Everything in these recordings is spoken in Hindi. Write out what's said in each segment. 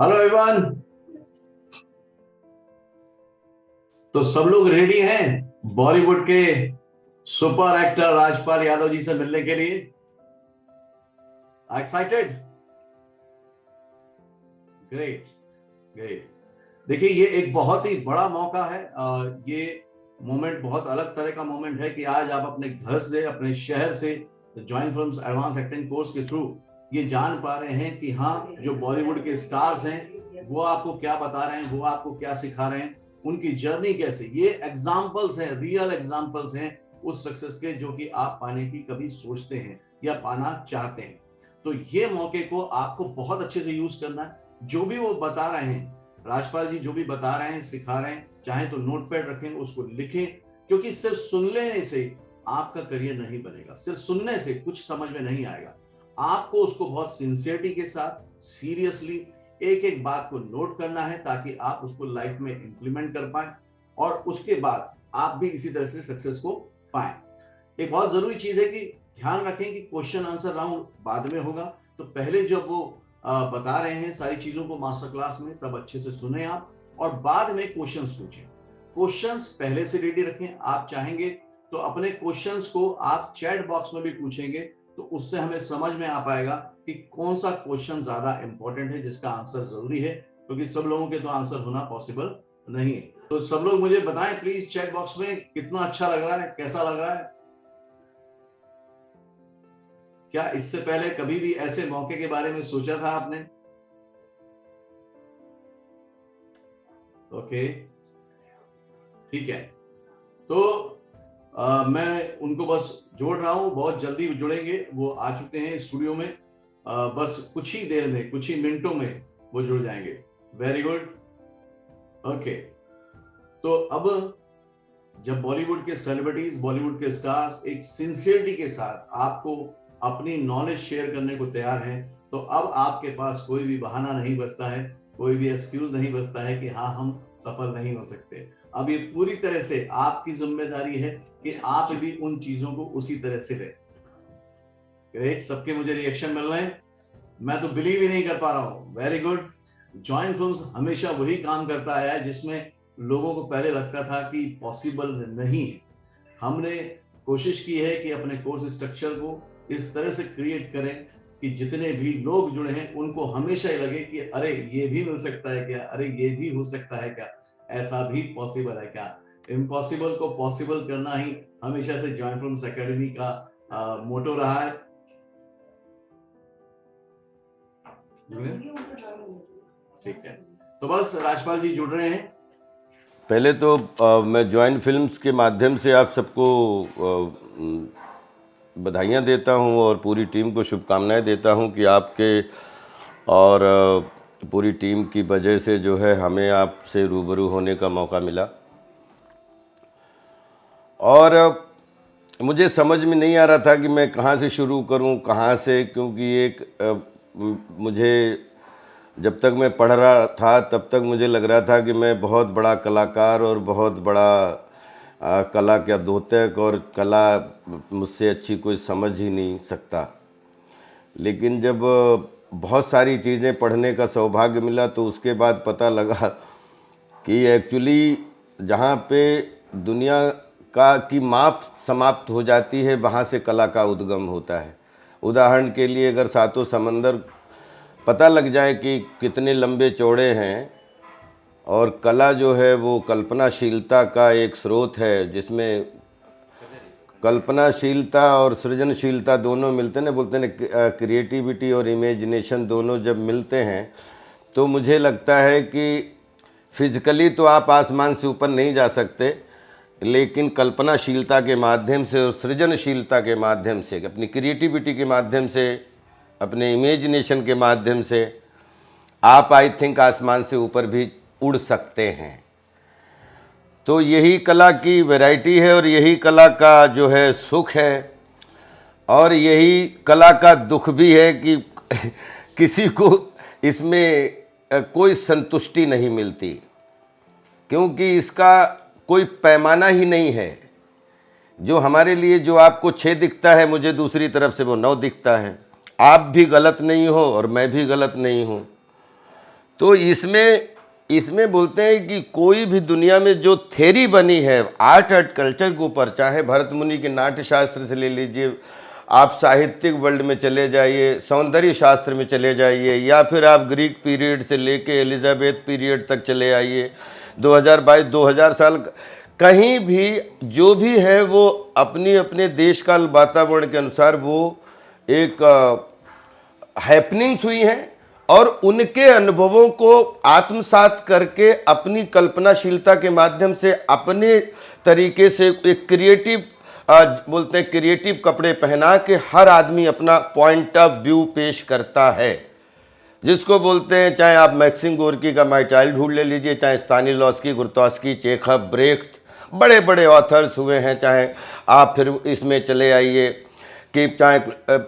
Hello everyone. तो सब लोग रेडी हैं बॉलीवुड के सुपर एक्टर राजपाल यादव जी से मिलने के लिए? एक्साइटेड? Great great. देखिए, ये एक बहुत ही बड़ा मौका है। ये मोमेंट बहुत अलग तरह का मोमेंट है कि आज आप अपने घर से, अपने शहर से join films advance acting course के थ्रू ये जान पा रहे हैं कि हाँ, जो बॉलीवुड के स्टार्स हैं वो आपको क्या बता रहे हैं, वो आपको क्या सिखा रहे हैं, उनकी जर्नी कैसे। ये एग्जाम्पल्स हैं, रियल एग्जाम्पल्स हैं उस सक्सेस के जो कि आप पाने की कभी सोचते हैं या पाना चाहते हैं। तो ये मौके को आपको बहुत अच्छे से यूज करना है। जो भी वो बता रहे हैं, राजपाल जी जो भी बता रहे हैं, सिखा रहे हैं, चाहे तो नोट पैड रखें, उसको लिखें, क्योंकि सिर्फ सुन लेने से आपका करियर नहीं बनेगा। सिर्फ सुनने से कुछ समझ में नहीं आएगा। आपको उसको बहुत सिंसियरिटी के साथ, सीरियसली एक एक बात को नोट करना है ताकि आप उसको लाइफ में इंप्लीमेंट कर पाए और उसके बाद आप भी इसी तरह से सक्सेस को पाए। एक बहुत जरूरी चीज है कि ध्यान रखें कि क्वेश्चन आंसर राउंड बाद में होगा। तो पहले जब वो बता रहे हैं सारी चीजों को मास्टर क्लास में, तब अच्छे से सुने आप और बाद में क्वेश्चंस पूछें। क्वेश्चंस पहले से रेडी रखें। आप चाहेंगे तो अपने क्वेश्चंस को आप चैट बॉक्स में भी पूछेंगे, तो उससे हमें समझ में आ पाएगा कि कौन सा क्वेश्चन ज्यादा इंपॉर्टेंट है, जिसका आंसर जरूरी है, क्योंकि सब लोगों के तो आंसर होना पॉसिबल नहीं है। तो सब लोग मुझे बताएं प्लीज चैट बॉक्स में, कितना अच्छा लग रहा है, कैसा लग रहा है। क्या इससे पहले कभी भी ऐसे मौके के बारे में सोचा था आपने? ओके, ठीक है। तो मैं उनको बस जोड़ रहा हूं, बहुत जल्दी जुड़ेंगे। वो आ चुके हैं स्टूडियो में, बस कुछ ही देर में, कुछ ही मिनटों में वो जुड़ जाएंगे। Very good. ओके, तो अब जब बॉलीवुड के सेलिब्रिटीज, बॉलीवुड के स्टार्स एक सिंसियरिटी के साथ आपको अपनी नॉलेज शेयर करने को तैयार हैं, तो अब आपके पास कोई भी बहाना नहीं बचता है, कोई भी एक्सक्यूज नहीं बचता है कि हाँ, हम सफल नहीं हो सकते। अब ये पूरी तरह से आपकी जिम्मेदारी है कि आप भी उन चीजों को उसी तरह से करें। ग्रेट, सबके मुझे रिएक्शन मिल रहे हैं। मैं तो बिलीव ही नहीं कर पा रहा हूँ। Very good. जॉइंट फिल्म्स हमेशा वही काम करता आया है जिसमें लोगों को पहले लगता था कि पॉसिबल नहीं है। हमने कोशिश की है कि अपने कोर्स स्ट्रक्चर को इस तरह से क्रिएट करें कि जितने भी लोग जुड़े हैं उनको हमेशा ही लगे कि अरे ये भी मिल सकता है क्या, अरे ये भी हो सकता है क्या, ऐसा भी पॉसिबल है क्या। इम्पॉसिबल को पॉसिबल करना ही हमेशा से जॉइंट फिल्म्स एकेडमी का मोटो रहा है। ठीक है, तो बस राजपाल जी जुड़ रहे हैं। पहले तो मैं जॉइंट फिल्म्स के माध्यम से आप सबको बधाइयाँ देता हूँ और पूरी टीम को शुभकामनाएं देता हूँ कि आपके और पूरी टीम की वजह से जो है हमें आपसे रूबरू होने का मौका मिला। और मुझे समझ में नहीं आ रहा था कि मैं कहाँ से शुरू करूँ, कहाँ से, क्योंकि मुझे जब तक मैं पढ़ रहा था तब तक मुझे लग रहा था कि मैं बहुत बड़ा कलाकार और बहुत बड़ा कला का द्योतक और कला मुझसे अच्छी कोई समझ ही नहीं सकता। लेकिन जब बहुत सारी चीज़ें पढ़ने का सौभाग्य मिला तो उसके बाद पता लगा कि एक्चुअली जहाँ पे दुनिया का की माप समाप्त हो जाती है वहाँ से कला का उद्गम होता है। उदाहरण के लिए अगर सातों समंदर पता लग जाए कि कितने लंबे चौड़े हैं, और कला जो है वो कल्पनाशीलता का एक स्रोत है, जिसमें कल्पनाशीलता और सृजनशीलता दोनों मिलते हैं ना, बोलते हैं क्रिएटिविटी और इमेजिनेशन दोनों जब मिलते हैं तो मुझे लगता है कि फिजिकली तो आप आसमान से ऊपर नहीं जा सकते, लेकिन कल्पनाशीलता के माध्यम से और सृजनशीलता के माध्यम से, अपनी क्रिएटिविटी के माध्यम से, अपने इमेजिनेशन के माध्यम से आप आई थिंक आसमान से ऊपर भी उड़ सकते हैं। तो यही कला की वैरायटी है और यही कला का जो है सुख है, और यही कला का दुख भी है कि किसी को इसमें कोई संतुष्टि नहीं मिलती, क्योंकि इसका कोई पैमाना ही नहीं है। जो हमारे लिए जो आपको 6 दिखता है, मुझे दूसरी तरफ से वो 9 दिखता है। आप भी गलत नहीं हो और मैं भी गलत नहीं हूँ। तो इसमें बोलते हैं कि कोई भी दुनिया में जो थ्योरी बनी है आर्ट एंड कल्चर के ऊपर, चाहे भरत मुनि के नाट्य शास्त्र से ले लीजिए, आप साहित्यिक वर्ल्ड में चले जाइए, सौंदर्य शास्त्र में चले जाइए, या फिर आप ग्रीक पीरियड से लेके एलिजाबेथ पीरियड तक चले आइए, 2022 2000 साल, कहीं भी जो भी है वो अपनी अपने देश काल वातावरण के अनुसार वो एक हैपनिंग्स हुई हैं, और उनके अनुभवों को आत्मसात करके अपनी कल्पनाशीलता के माध्यम से अपने तरीके से एक क्रिएटिव, बोलते हैं क्रिएटिव कपड़े पहना के हर आदमी अपना पॉइंट ऑफ व्यू पेश करता है, जिसको बोलते हैं, चाहे आप मैक्सिम गोर्की का माय चाइल्डहुड ले लीजिए, चाहे स्तानिलॉस्की, गुर्तोस्की, चेखव, ब्रेख्त, बड़े बड़े ऑथर्स हुए हैं, चाहे आप फिर इसमें चले आइए कि चाहे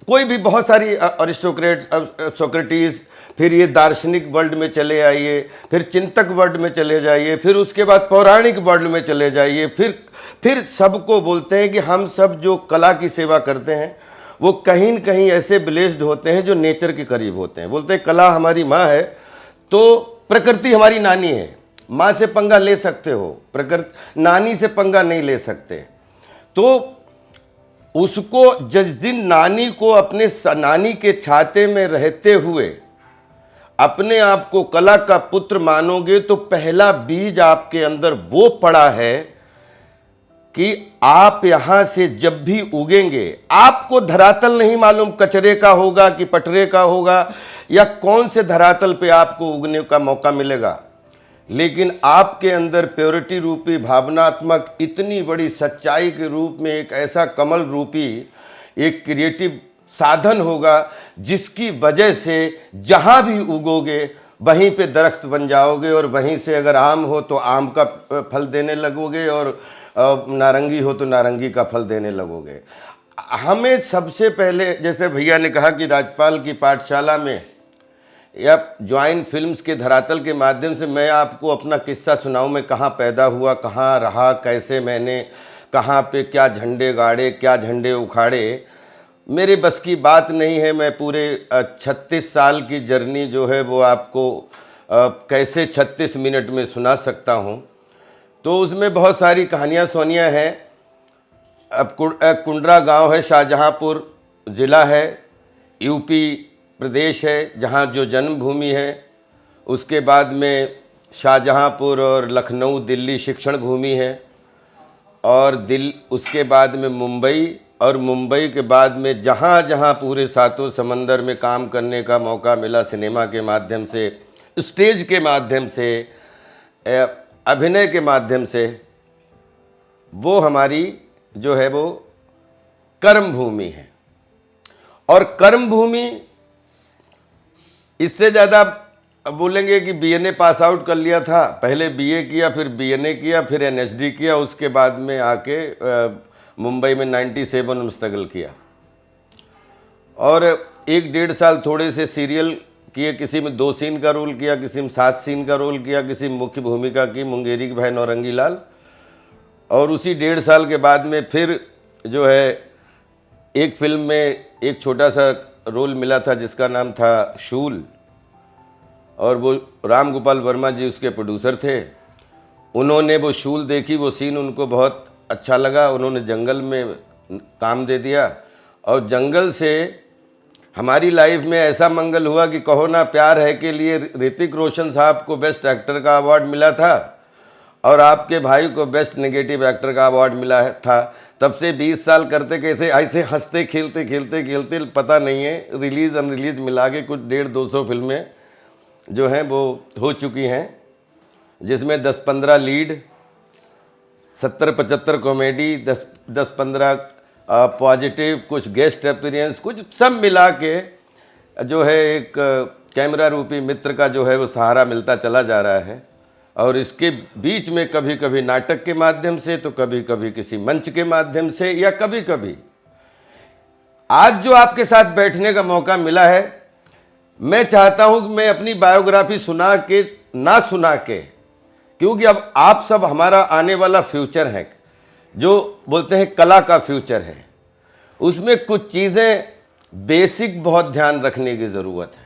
कोई भी बहुत सारी सोक्रेटिस, फिर ये दार्शनिक वर्ल्ड में चले आइए, फिर चिंतक वर्ल्ड में चले जाइए, फिर उसके बाद पौराणिक वर्ल्ड में चले जाइए, फिर सबको बोलते हैं कि हम सब जो कला की सेवा करते हैं वो कहीं न कहीं ऐसे ब्लेस्ड होते हैं जो नेचर के करीब होते हैं। बोलते हैं कला हमारी माँ है तो प्रकृति हमारी नानी है। माँ से पंगा ले सकते हो, प्रकृति नानी से पंगा नहीं ले सकते। तो उसको जिस दिन नानी को अपने नानी के छाते में रहते हुए अपने आप को कला का पुत्र मानोगे तो पहला बीज आपके अंदर वो पड़ा है कि आप यहां से जब भी उगेंगे, आपको धरातल नहीं मालूम कचरे का होगा कि पटरे का होगा या कौन से धरातल पे आपको उगने का मौका मिलेगा, लेकिन आपके अंदर प्योरिटी रूपी भावनात्मक इतनी बड़ी सच्चाई के रूप में एक ऐसा कमल रूपी एक क्रिएटिव साधन होगा जिसकी वजह से जहां भी उगोगे वहीं पे दरख्त बन जाओगे, और वहीं से अगर आम हो तो आम का फल देने लगोगे, और नारंगी हो तो नारंगी का फल देने लगोगे। हमें सबसे पहले, जैसे भैया ने कहा कि राज्यपाल की पाठशाला में या ज्वाइन फिल्म्स के धरातल के माध्यम से मैं आपको अपना किस्सा सुनाऊं, मैं कहाँ पैदा हुआ, कहाँ रहा, कैसे मैंने कहाँ पे क्या झंडे गाड़े, क्या झंडे उखाड़े, मेरे बस की बात नहीं है। मैं पूरे 36 साल की जर्नी जो है वो आपको कैसे 36 मिनट में सुना सकता हूँ। तो उसमें बहुत सारी कहानियाँ सोनियाँ हैं। अब कुंडरा गांव है, शाहजहांपुर ज़िला है, यूपी प्रदेश है, जहाँ जो जन्मभूमि है। उसके बाद में शाहजहांपुर और लखनऊ दिल्ली शिक्षण भूमि है, और उसके बाद में मुंबई, और मुंबई के बाद में जहाँ जहाँ पूरे सातों समंदर में काम करने का मौका मिला, सिनेमा के माध्यम से, स्टेज के माध्यम से, अभिनय के माध्यम से, वो हमारी जो है वो कर्म भूमि है। और कर्म भूमि, इससे ज़्यादा बोलेंगे कि बीएनए पास आउट कर लिया था, पहले बीए किया, फिर बीएनए किया, फिर एनएसडी किया, उसके बाद में आके मुंबई में 97 में स्ट्रगल किया, और 1-1.5 साल थोड़े से सीरियल किए, किसी में 2 सीन का रोल किया, किसी में 7 सीन का रोल किया, किसी में मुख्य भूमिका की, मुंगेरी की भाई नौरंगी लाल। और उसी 1.5 साल के बाद में फिर जो है एक फिल्म में एक छोटा सा रोल मिला था जिसका नाम था शूल, और वो राम गोपाल वर्मा जी उसके प्रोड्यूसर थे। उन्होंने वो शूल देखी, वो सीन उनको बहुत अच्छा लगा, उन्होंने जंगल में काम दे दिया, और जंगल से हमारी लाइफ में ऐसा मंगल हुआ कि कहो ना प्यार है के लिए ऋतिक रोशन साहब को बेस्ट एक्टर का अवार्ड मिला था, और आपके भाई को बेस्ट नेगेटिव एक्टर का अवार्ड मिला था। तब से 20 साल करते कैसे ऐसे हंसते खेलते खेलते खेलते पता नहीं है, रिलीज़ अनरिलीज मिला के कुछ 150-200 फिल्में जो हैं वो हो चुकी हैं, जिसमें 10-15 लीड, 70-75 कॉमेडी, 10-15 पॉजिटिव, कुछ गेस्ट अपीयरेंस, कुछ सब मिला के जो है एक कैमरा रूपी मित्र का जो है वो सहारा मिलता चला जा रहा है। और इसके बीच में कभी कभी नाटक के माध्यम से, तो कभी कभी किसी मंच के माध्यम से, या कभी कभी आज जो आपके साथ बैठने का मौका मिला है, मैं चाहता हूं कि मैं अपनी बायोग्राफी सुना के ना सुना के, क्योंकि अब आप सब हमारा आने वाला फ्यूचर है, जो बोलते हैं कला का फ्यूचर है, उसमें कुछ चीज़ें बेसिक बहुत ध्यान रखने की ज़रूरत है।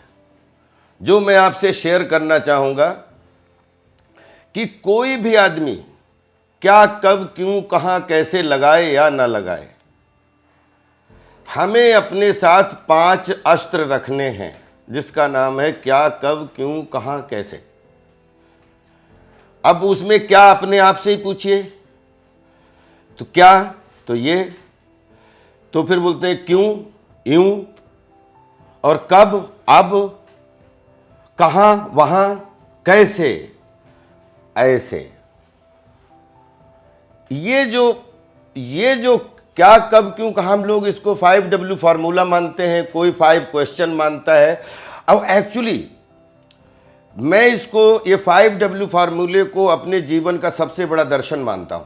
जो मैं आपसे शेयर करना चाहूँगा कि कोई भी आदमी क्या, कब, क्यों, कहाँ, कैसे लगाए या ना लगाए, हमें अपने साथ 5 अस्त्र रखने हैं, जिसका नाम है क्या, कब, क्यों, कहाँ, कैसे। अब उसमें क्या अपने आप से ही पूछिए, तो क्या तो ये, तो फिर बोलते हैं क्यों, यूं, और कब, अब, कहाँ, वहां, कैसे, ऐसे। ये जो क्या, कब, क्यों, कहाँ, हम लोग इसको 5W फार्मूला मानते हैं, कोई 5 क्वेश्चन मानता है। अब एक्चुअली मैं इसको, ये 5W फार्मूले को अपने जीवन का सबसे बड़ा दर्शन मानता हूं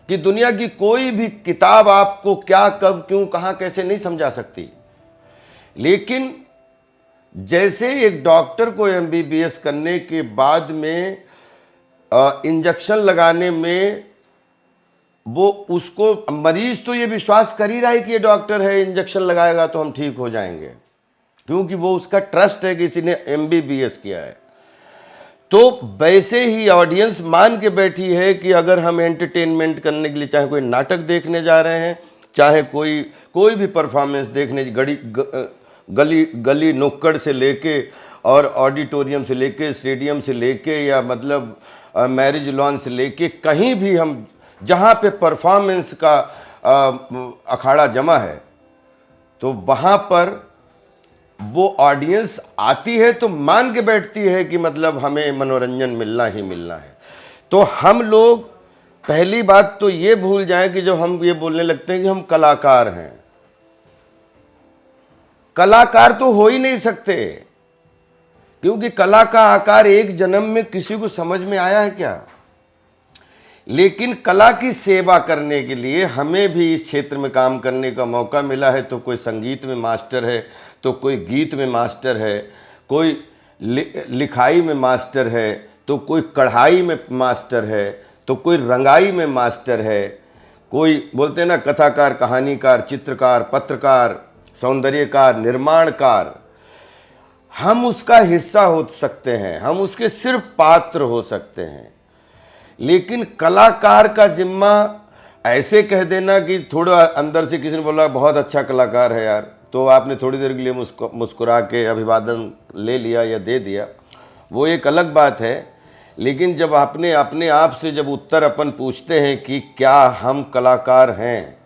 कि दुनिया की कोई भी किताब आपको क्या, कब, क्यों, कहाँ, कैसे नहीं समझा सकती। लेकिन जैसे एक डॉक्टर को MBBS करने के बाद में इंजेक्शन लगाने में वो उसको, मरीज तो ये विश्वास कर ही रहा है कि ये डॉक्टर है, इंजेक्शन लगाएगा तो हम ठीक हो जाएंगे, क्योंकि वो उसका ट्रस्ट है कि किसी ने MBBS किया है। तो वैसे ही ऑडियंस मान के बैठी है कि अगर हम एंटरटेनमेंट करने के लिए, चाहे कोई नाटक देखने जा रहे हैं, चाहे कोई भी परफॉर्मेंस देखने, गली नुक्कड़ से लेके और ऑडिटोरियम से लेके, स्टेडियम से लेके, या मतलब मैरिज लॉन से लेके, कहीं भी हम जहाँ पे परफॉर्मेंस का अखाड़ा जमा है, तो वहाँ पर वो ऑडियंस आती है तो मान के बैठती है कि मतलब हमें मनोरंजन मिलना ही मिलना है। तो हम लोग पहली बात तो ये भूल जाएं कि जब हम ये बोलने लगते हैं कि हम कलाकार हैं, कलाकार तो हो ही नहीं सकते, क्योंकि कला का आकार एक जन्म में किसी को समझ में आया है क्या। लेकिन कला की सेवा करने के लिए हमें भी इस क्षेत्र में काम करने का मौका मिला है। तो कोई संगीत में मास्टर है, तो कोई गीत में मास्टर है, कोई लिखाई में मास्टर है, तो कोई कढ़ाई में मास्टर है, तो कोई रंगाई में मास्टर है, कोई बोलते हैं ना कथाकार, कहानीकार, चित्रकार, पत्रकार, सौंदर्यकार, निर्माणकार। हम उसका हिस्सा हो सकते हैं, हम उसके सिर्फ पात्र हो सकते हैं। लेकिन कलाकार का जिम्मा ऐसे कह देना कि थोड़ा अंदर से किसी ने बोला बहुत अच्छा कलाकार है यार, तो आपने थोड़ी देर के लिए मुस्कुरा के अभिवादन ले लिया या दे दिया, वो एक अलग बात है। लेकिन जब आपने अपने आप से जब उत्तर अपन पूछते हैं कि क्या हम कलाकार हैं,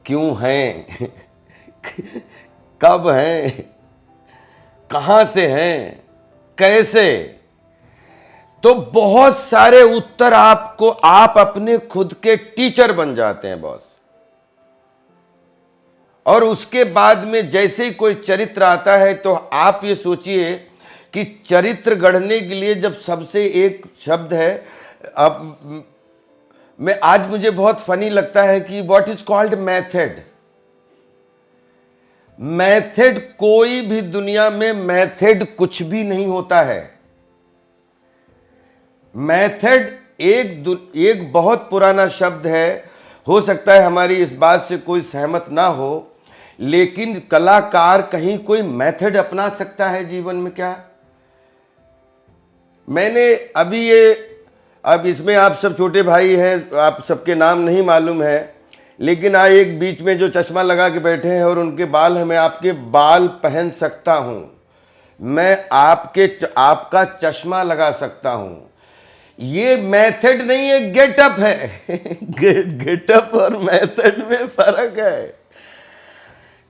क्यों हैं, कब हैं, कहाँ से हैं, कैसे, तो बहुत सारे उत्तर आपको, आप अपने खुद के टीचर बन जाते हैं बॉस। और उसके बाद में जैसे ही कोई चरित्र आता है तो आप ये सोचिए कि चरित्र गढ़ने के लिए जब सबसे एक शब्द है, अब मैं आज मुझे बहुत फनी लगता है कि what is called method. Method, कोई भी दुनिया में मेथड कुछ भी नहीं होता है। मेथड एक बहुत पुराना शब्द है, हो सकता है हमारी इस बात से कोई सहमत ना हो, लेकिन कलाकार कहीं कोई मेथड अपना सकता है जीवन में क्या? मैंने अभी अब इसमें आप सब छोटे भाई हैं, आप सबके नाम नहीं मालूम है, लेकिन एक बीच में जो चश्मा लगा के बैठे हैं और उनके बाल हैं, मैं आपके बाल पहन सकता हूं, मैं आपका चश्मा लगा सकता हूं। ये मेथड नहीं है, गेटअप है। गेटअप और मेथड में फर्क है।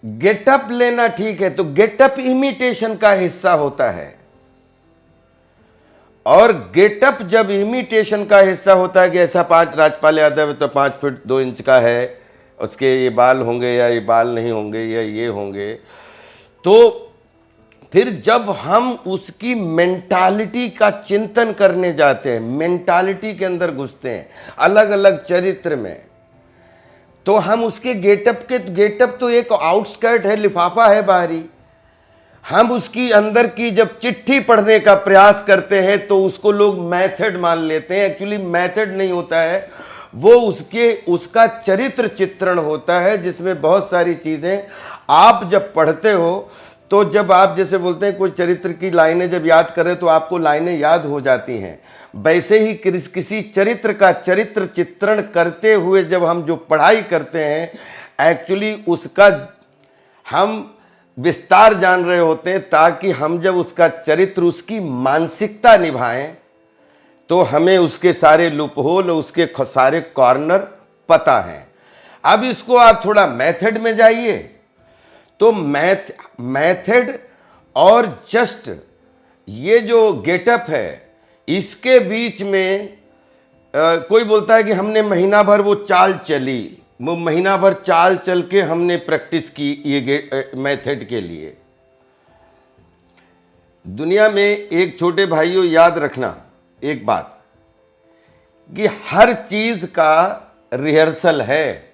गेटअप लेना ठीक है, तो गेटअप इमिटेशन का हिस्सा होता है, और गेटअप जब इमिटेशन का हिस्सा होता है कि ऐसा 5 राजपाल यादव तो 5 फीट 2 इंच का है, उसके ये बाल होंगे या ये बाल नहीं होंगे या ये होंगे, तो फिर जब हम उसकी मेंटालिटी का चिंतन करने जाते हैं, मेंटालिटी के अंदर घुसते हैं अलग अलग चरित्र में, तो हम उसके गेटअप तो एक आउटस्कर्ट है, लिफाफा है बाहरी। हम उसकी अंदर की जब चिट्ठी पढ़ने का प्रयास करते हैं तो उसको लोग मेथड मान लेते हैं। एक्चुअली मेथड नहीं होता है, वो उसका चरित्र चित्रण होता है, जिसमें बहुत सारी चीजें आप जब पढ़ते हो तो जब आप जैसे बोलते हैं कोई चरित्र की लाइनें जब याद करें तो आपको लाइनें याद हो जाती हैं, वैसे ही किसी चरित्र का चरित्र चित्रण करते हुए जब हम जो पढ़ाई करते हैं एक्चुअली उसका हम विस्तार जान रहे होते हैं, ताकि हम जब उसका चरित्र उसकी मानसिकता निभाएं तो हमें उसके सारे लूपहोल, उसके सारे कॉर्नर पता हैं। अब इसको आप थोड़ा मेथड में जाइए तो मेथड और जस्ट ये जो गेटअप है इसके बीच में कोई बोलता है कि हमने महीना भर वो चाल चली, वो महीना भर चाल चल के हमने प्रैक्टिस की ये मेथड के लिए। दुनिया में एक छोटे भाइयों याद रखना एक बात कि हर चीज का रिहर्सल है।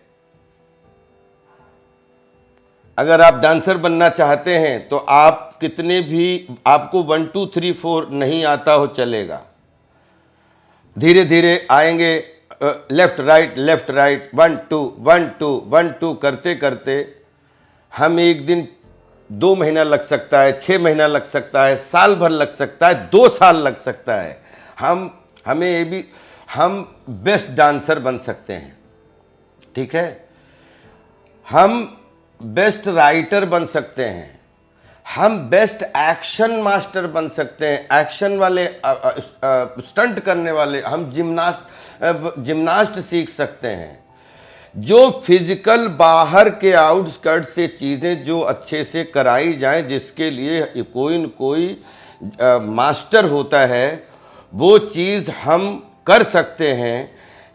अगर आप डांसर बनना चाहते हैं तो आप कितने भी आपको 1 2 3 4 नहीं आता हो चलेगा, धीरे धीरे आएंगे, लेफ्ट राइट 1 2 1 2 1 2 करते करते हम एक दिन 2 महीना लग सकता है, 6 महीना लग सकता है, साल भर लग सकता है, 2 साल लग सकता है। हमें ये भी हम बेस्ट डांसर बन सकते हैं, ठीक है, हम बेस्ट राइटर बन सकते हैं, हम बेस्ट एक्शन मास्टर बन सकते हैं, एक्शन वाले स्टंट करने वाले, हम जिम्नास्ट सीख सकते हैं। जो फिजिकल बाहर के आउटस्कर्ट से चीज़ें जो अच्छे से कराई जाएं, जिसके लिए कोई न कोई मास्टर होता है, वो चीज़ हम कर सकते हैं।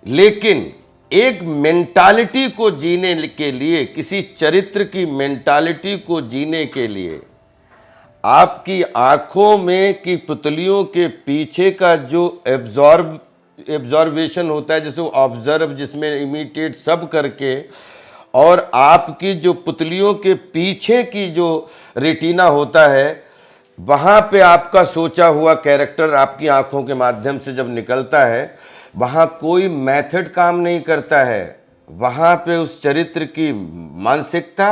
लेकिन एक मेंटालिटी को जीने के लिए, किसी चरित्र की मेंटालिटी को जीने के लिए आपकी आंखों में की पुतलियों के पीछे का जो एब्जॉर्वेशन होता है, जैसे ऑब्जर्व, जिसमें इमिटेट सब करके, और आपकी जो पुतलियों के पीछे की जो रेटिना होता है, वहाँ पे आपका सोचा हुआ कैरेक्टर आपकी आंखों के माध्यम से जब निकलता है, वहाँ कोई मेथड काम नहीं करता है। वहाँ पे उस चरित्र की मानसिकता,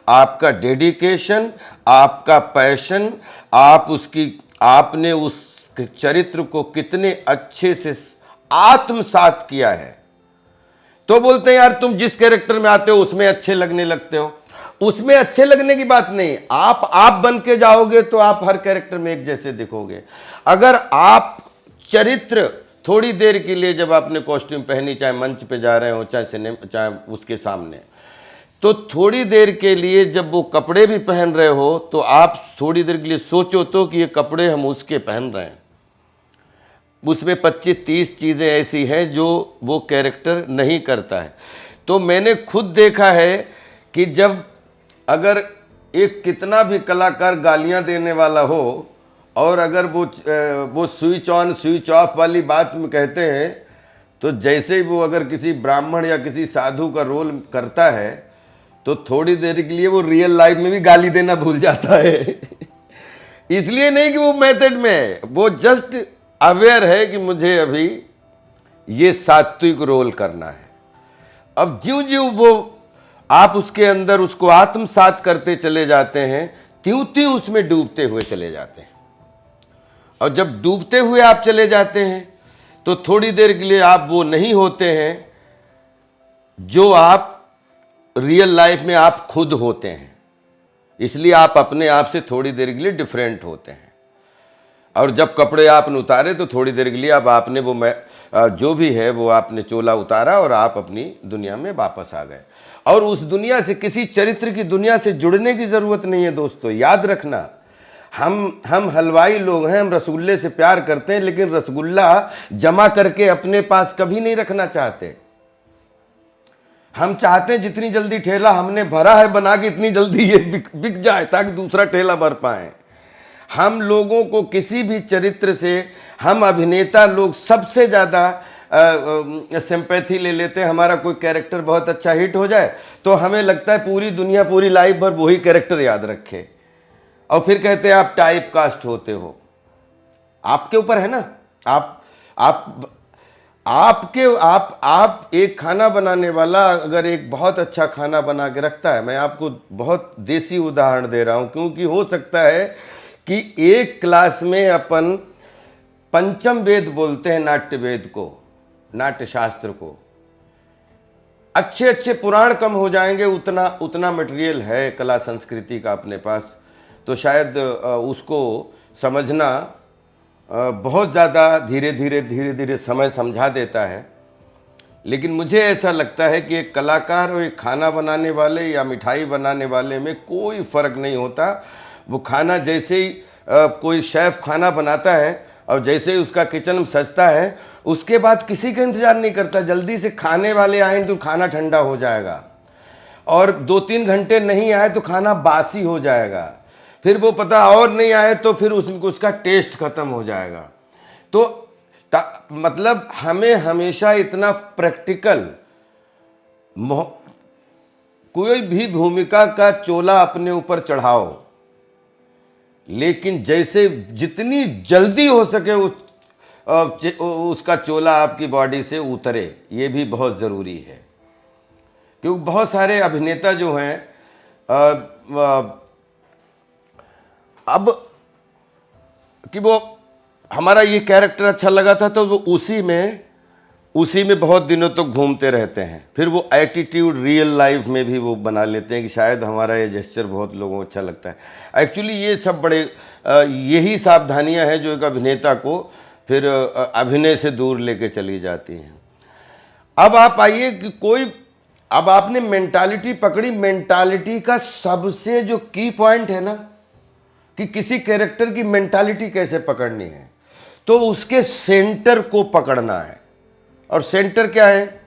आपका डेडिकेशन, आपका पैशन, आपने उस चरित्र को कितने अच्छे से आत्मसात किया है। तो बोलते हैं यार तुम जिस कैरेक्टर में आते हो उसमें अच्छे लगने लगते हो। उसमें अच्छे लगने की बात नहीं, आप बन के जाओगे तो आप हर कैरेक्टर में एक जैसे दिखोगे। अगर आप चरित्र थोड़ी देर के लिए, जब आपने कॉस्ट्यूम पहनी, चाहे मंच पे जा रहे हो, चाहे सिनेमा, चाहे उसके सामने, तो थोड़ी देर के लिए जब वो कपड़े भी पहन रहे हो तो आप थोड़ी देर के लिए सोचो तो कि ये कपड़े हम उसके पहन रहे हैं। उसमें 25-30 चीज़ें ऐसी हैं जो वो कैरेक्टर नहीं करता है। तो मैंने खुद देखा है कि जब अगर एक कितना भी कलाकार गालियां देने वाला हो और अगर वो स्विच ऑन स्विच ऑफ वाली बात में कहते हैं, तो जैसे ही वो अगर किसी ब्राह्मण या किसी साधु का रोल करता है तो थोड़ी देर के लिए वो रियल लाइफ में भी गाली देना भूल जाता है। इसलिए नहीं कि वो मेथड में है, वो जस्ट अवेयर है कि मुझे अभी ये सात्विक रोल करना है। अब ज्यों ज्यों वो आप उसके अंदर उसको आत्मसात करते चले जाते हैं, त्यों त्यों उसमें डूबते हुए चले जाते हैं। और जब डूबते हुए आप चले जाते हैं तो थोड़ी देर के लिए आप वो नहीं होते हैं जो आप रियल लाइफ में आप खुद होते हैं। इसलिए आप अपने आप से थोड़ी देर के लिए डिफरेंट होते हैं। और जब कपड़े आपने उतारे तो थोड़ी देर के लिए अब आपने वो जो भी है वो आपने चोला उतारा और आप अपनी दुनिया में वापस आ गए। और उस दुनिया से, किसी चरित्र की दुनिया से जुड़ने की ज़रूरत नहीं है दोस्तों। याद रखना, हम हलवाई लोग हैं, हम रसगुल्ले से प्यार करते हैं, लेकिन रसगुल्ला जमा करके अपने पास कभी नहीं रखना चाहते। हम चाहते हैं जितनी जल्दी ठेला हमने भरा है बना के, इतनी जल्दी ये बिक जाए ताकि दूसरा ठेला भर पाए। हम लोगों को किसी भी चरित्र से, हम अभिनेता लोग सबसे ज़्यादा सिंपैथी ले लेते हैं। हमारा कोई कैरेक्टर बहुत अच्छा हिट हो जाए तो हमें लगता है पूरी दुनिया, पूरी लाइफ भर वही कैरेक्टर याद रखे, और फिर कहते हैं आप टाइप कास्ट होते हो। आपके ऊपर है ना, आप एक खाना बनाने वाला अगर एक बहुत अच्छा खाना बना के रखता है, मैं आपको बहुत देसी उदाहरण दे रहा हूं, क्योंकि हो सकता है कि एक क्लास में अपन पंचम वेद बोलते हैं, नाट्य वेद को, नाट्य शास्त्र को, अच्छे अच्छे पुराण कम हो जाएंगे, उतना उतना मटेरियल है कला संस्कृति का अपने पास, तो शायद उसको समझना बहुत ज़्यादा धीरे धीरे समय समझा देता है। लेकिन मुझे ऐसा लगता है कि एक कलाकार और एक खाना बनाने वाले या मिठाई बनाने वाले में कोई फ़र्क नहीं होता। वो खाना जैसे ही कोई शेफ़ खाना बनाता है और जैसे ही उसका किचन में सजता है, उसके बाद किसी का इंतज़ार नहीं करता, जल्दी से खाने वाले आए तो खाना ठंडा हो जाएगा, और 2-3 घंटे नहीं आए तो खाना बासी हो जाएगा, फिर वो पता और नहीं आए तो फिर उसका टेस्ट खत्म हो जाएगा। तो मतलब हमें हमेशा इतना प्रैक्टिकल, कोई भी भूमिका का चोला अपने ऊपर चढ़ाओ, लेकिन जैसे जितनी जल्दी हो सके उसका चोला आपकी बॉडी से उतरे, ये भी बहुत ज़रूरी है। क्योंकि बहुत सारे अभिनेता जो हैं अब कि वो हमारा ये कैरेक्टर अच्छा लगा था तो वो उसी में बहुत दिनों तक घूमते रहते हैं, फिर वो एटीट्यूड रियल लाइफ में भी वो बना लेते हैं कि शायद हमारा ये जेस्चर बहुत लोगों को अच्छा लगता है। एक्चुअली ये सब बड़े यही सावधानियां हैं जो एक अभिनेता को फिर अभिनय से दूर लेके चली जाती हैं। अब आप आइए कि अब आपने मेंटालिटी पकड़ी, मेंटालिटी का सबसे जो की पॉइंट है ना कि किसी कैरेक्टर की मेंटालिटी कैसे पकड़नी है, तो उसके सेंटर को पकड़ना है। और सेंटर क्या है?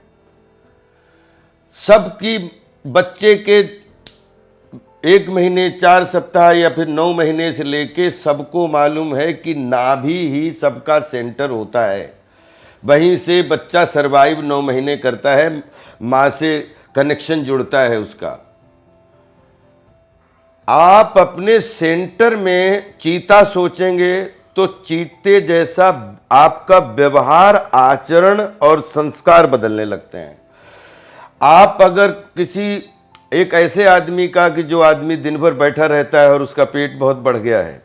सबकी बच्चे के 1 महीने 4 सप्ताह या फिर 9 महीने से लेके सबको मालूम है कि नाभि ही सबका सेंटर होता है, वहीं से बच्चा सरवाइव 9 महीने करता है, माँ से कनेक्शन जुड़ता है उसका। आप अपने सेंटर में चीता सोचेंगे तो चीते जैसा आपका व्यवहार, आचरण और संस्कार बदलने लगते हैं। आप अगर किसी एक ऐसे आदमी का कि जो आदमी दिन भर बैठा रहता है और उसका पेट बहुत बढ़ गया है,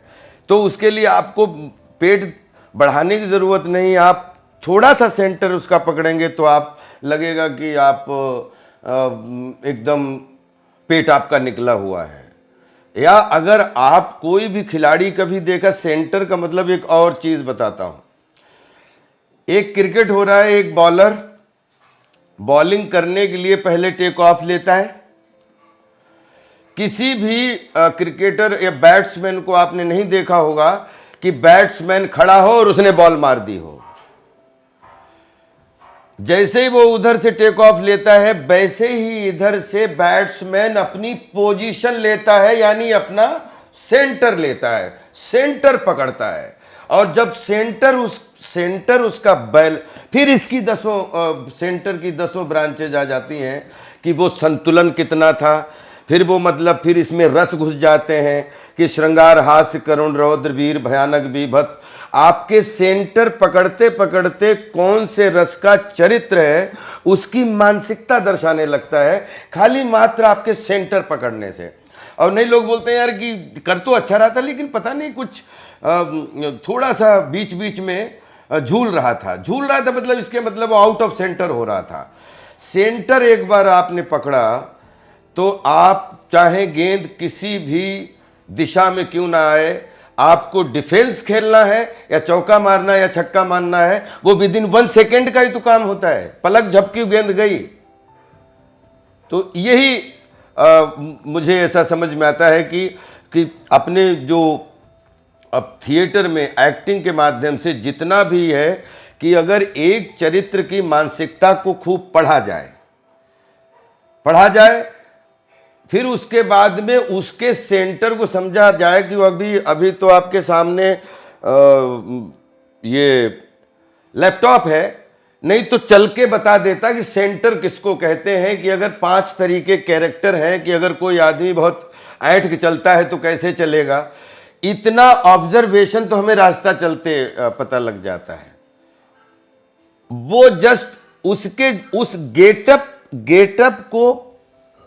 तो उसके लिए आपको पेट बढ़ाने की ज़रूरत नहीं, आप थोड़ा सा सेंटर उसका पकड़ेंगे तो आप लगेगा कि आप एकदम पेट आपका निकला हुआ है। या अगर आप कोई भी खिलाड़ी कभी देखा, सेंटर का मतलब एक और चीज़ बताता हूँ। एक क्रिकेट हो रहा है, एक बॉलर बॉलिंग करने के लिए पहले टेक ऑफ लेता है। किसी भी क्रिकेटर या बैट्समैन को आपने नहीं देखा होगा कि बैट्समैन खड़ा हो और उसने बॉल मार दी हो। जैसे ही वो उधर से टेक ऑफ लेता है, वैसे ही इधर से बैट्समैन अपनी पोजीशन लेता है, यानी अपना सेंटर लेता है, सेंटर पकड़ता है। और जब सेंटर उसका बैल, फिर इसकी 10 सेंटर की 10 ब्रांचेज आ जाती हैं कि वो संतुलन कितना था, फिर वो मतलब फिर इसमें रस घुस जाते हैं कि श्रृंगार, हास्य, करुण, रौद्र, वीर, भयानक, बीभत्स। आपके सेंटर पकड़ते पकड़ते कौन से रस का चरित्र है उसकी मानसिकता दर्शाने लगता है, खाली मात्र आपके सेंटर पकड़ने से। और नहीं, लोग बोलते हैं यार कि कर तो अच्छा रहा था लेकिन पता नहीं कुछ थोड़ा सा बीच बीच में झूल रहा था मतलब इसके मतलब आउट ऑफ सेंटर हो रहा था। सेंटर एक बार आपने पकड़ा तो आप चाहे गेंद किसी भी दिशा में क्यों ना आए, आपको डिफेंस खेलना है या चौका मारना है या छक्का मारना है, वो विदिन 1 सेकेंड का ही तो काम होता है। पलक झपकी गेंद गई। तो यही मुझे ऐसा समझ में आता है कि अपने जो अब थिएटर में एक्टिंग के माध्यम से जितना भी है कि अगर एक चरित्र की मानसिकता को खूब पढ़ा जाए, फिर उसके बाद में उसके सेंटर को समझा जाए कि अभी तो आपके सामने ये लैपटॉप है, नहीं तो चल के बता देता कि सेंटर किसको कहते हैं। कि अगर 5 तरीके कैरेक्टर हैं कि अगर कोई आदमी बहुत ऐंठ के चलता है तो कैसे चलेगा, इतना ऑब्जर्वेशन तो हमें रास्ता चलते पता लग जाता है। वो जस्ट उसके उस गेटअप को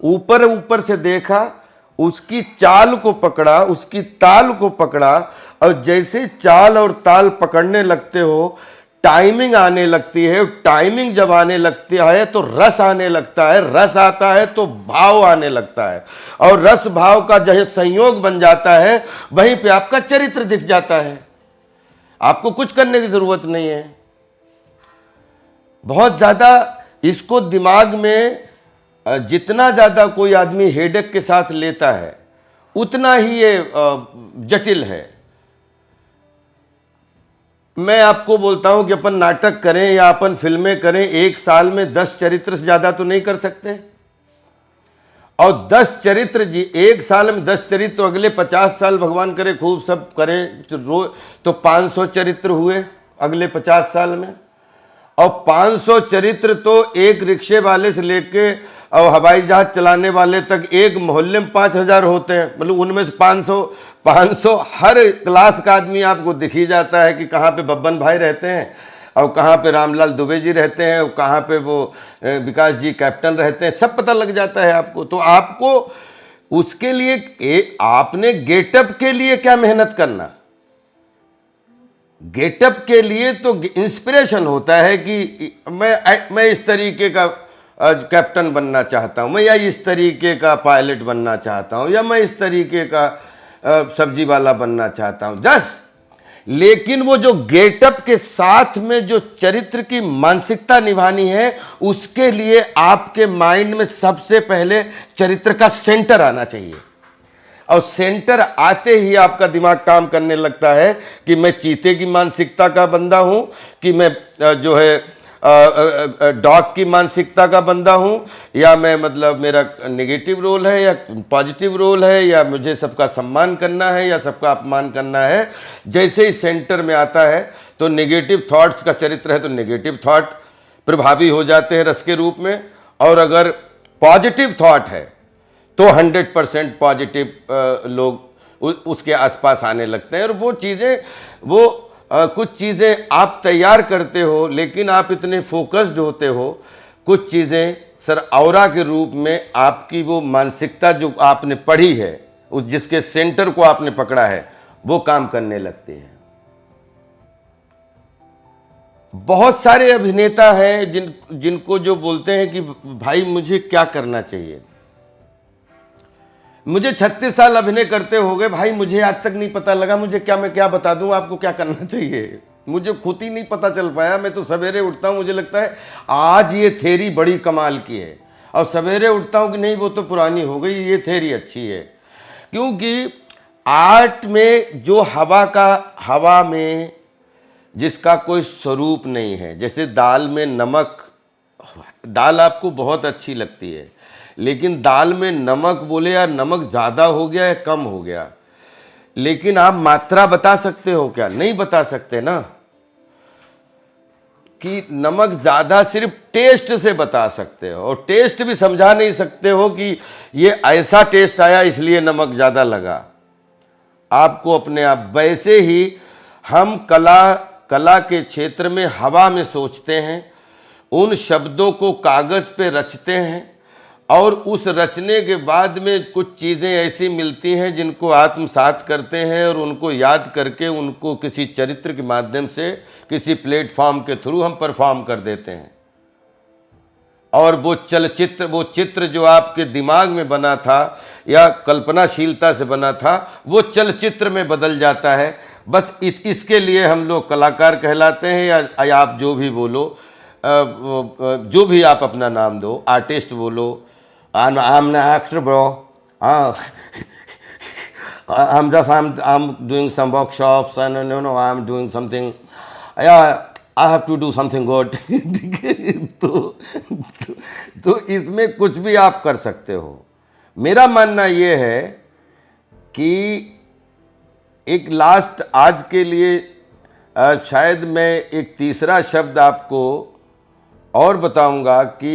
ऊपर ऊपर से देखा, उसकी चाल को पकड़ा, उसकी ताल को पकड़ा, और जैसे चाल और ताल पकड़ने लगते हो टाइमिंग आने लगती है। टाइमिंग जब आने लगती है तो रस आने लगता है, रस आता है तो भाव आने लगता है, और रस भाव का जहाँ संयोग बन जाता है वहीं पे आपका चरित्र दिख जाता है। आपको कुछ करने की जरूरत नहीं है। बहुत ज्यादा इसको दिमाग में जितना ज्यादा कोई आदमी हेडेक के साथ लेता है उतना ही ये जटिल है। मैं आपको बोलता हूं कि अपन नाटक करें या अपन फिल्में करें, एक साल में 10 चरित्र से ज्यादा तो नहीं कर सकते, और 10 चरित्र जी एक साल में 10 चरित्र तो अगले 50 साल भगवान करे खूब सब करें तो 500 चरित्र हुए अगले 50 साल में। और 500 चरित्र तो एक रिक्शे वाले से लेके और हवाई जहाज चलाने वाले तक एक मोहल्ले में 5000 होते हैं। मतलब उनमें से 500 हर क्लास का आदमी आपको दिख ही जाता है कि कहाँ पे बब्बन भाई रहते हैं, और कहाँ पे रामलाल दुबे जी रहते हैं, और कहाँ पे वो विकास जी कैप्टन रहते हैं, सब पता लग जाता है आपको। तो आपको उसके लिए आपने गेटअप के लिए क्या मेहनत करना। गेटअप के लिए तो इंस्पिरेशन होता है कि मैं इस तरीके का कैप्टन बनना चाहता हूं, मैं या इस तरीके का पायलट बनना चाहता हूं, या मैं इस तरीके का सब्जी वाला बनना चाहता हूं, जस्ट। लेकिन वो जो गेटअप के साथ में जो चरित्र की मानसिकता निभानी है, उसके लिए आपके माइंड में सबसे पहले चरित्र का सेंटर आना चाहिए। और सेंटर आते ही आपका दिमाग काम करने लगता है कि मैं चीते की मानसिकता का बंदा हूं, कि मैं जो है डॉग की मानसिकता का बंदा हूं, या मैं मतलब मेरा नेगेटिव रोल है या पॉजिटिव रोल है, या मुझे सबका सम्मान करना है या सबका अपमान करना है। जैसे ही सेंटर में आता है तो नेगेटिव थॉट्स का चरित्र है तो नेगेटिव थॉट प्रभावी हो जाते हैं रस के रूप में, और अगर पॉजिटिव थॉट है तो 100% पॉजिटिव लोग उसके आसपास आने लगते हैं। और वो चीज़ें कुछ चीज़ें आप तैयार करते हो, लेकिन आप इतने फोकस्ड होते हो, कुछ चीज़ें सर ऑरा के रूप में आपकी वो मानसिकता जो आपने पढ़ी है, उस जिसके सेंटर को आपने पकड़ा है, वो काम करने लगती है। बहुत सारे अभिनेता हैं जिनको जो बोलते हैं कि भाई मुझे क्या करना चाहिए, मुझे 36 साल अभिनय करते हो गए भाई, मुझे आज तक नहीं पता लगा मैं क्या बता दूं आपको क्या करना चाहिए। मुझे खुद ही नहीं पता चल पाया। मैं तो सवेरे उठता हूं, मुझे लगता है आज ये थ्योरी बड़ी कमाल की है, और सवेरे उठता हूं कि नहीं वो तो पुरानी हो गई, ये थ्योरी अच्छी है। क्योंकि आर्ट में जो हवा में जिसका कोई स्वरूप नहीं है, जैसे दाल में नमक, दाल आपको बहुत अच्छी लगती है, लेकिन दाल में नमक बोले यार नमक ज़्यादा हो गया या कम हो गया, लेकिन आप मात्रा बता सकते हो क्या? नहीं बता सकते ना। कि नमक ज़्यादा सिर्फ टेस्ट से बता सकते हो, और टेस्ट भी समझा नहीं सकते हो कि ये ऐसा टेस्ट आया इसलिए नमक ज़्यादा लगा। आपको अपने आप वैसे ही हम कला के क्षेत्र में हवा में सोचते हैं, उन शब्दों को कागज़ पे रचते हैं, और उस रचने के बाद में कुछ चीज़ें ऐसी मिलती हैं जिनको आत्मसात करते हैं, और उनको याद करके उनको किसी चरित्र के माध्यम से किसी प्लेटफॉर्म के थ्रू हम परफॉर्म कर देते हैं। और वो चित्र जो आपके दिमाग में बना था या कल्पनाशीलता से बना था, वो चलचित्र में बदल जाता है। बस इसके लिए हम लोग कलाकार कहलाते हैं, या आप जो भी बोलो, जो भी आप अपना नाम दो, आर्टिस्ट बोलो, I'm an actor, bro. I'm doing some workshops and I'm doing something. Yeah, I have to do something good. ठीक है, तो इसमें कुछ भी आप कर सकते हो। मेरा मानना ये है कि एक लास्ट आज के लिए शायद मैं एक तीसरा शब्द आपको और बताऊंगा कि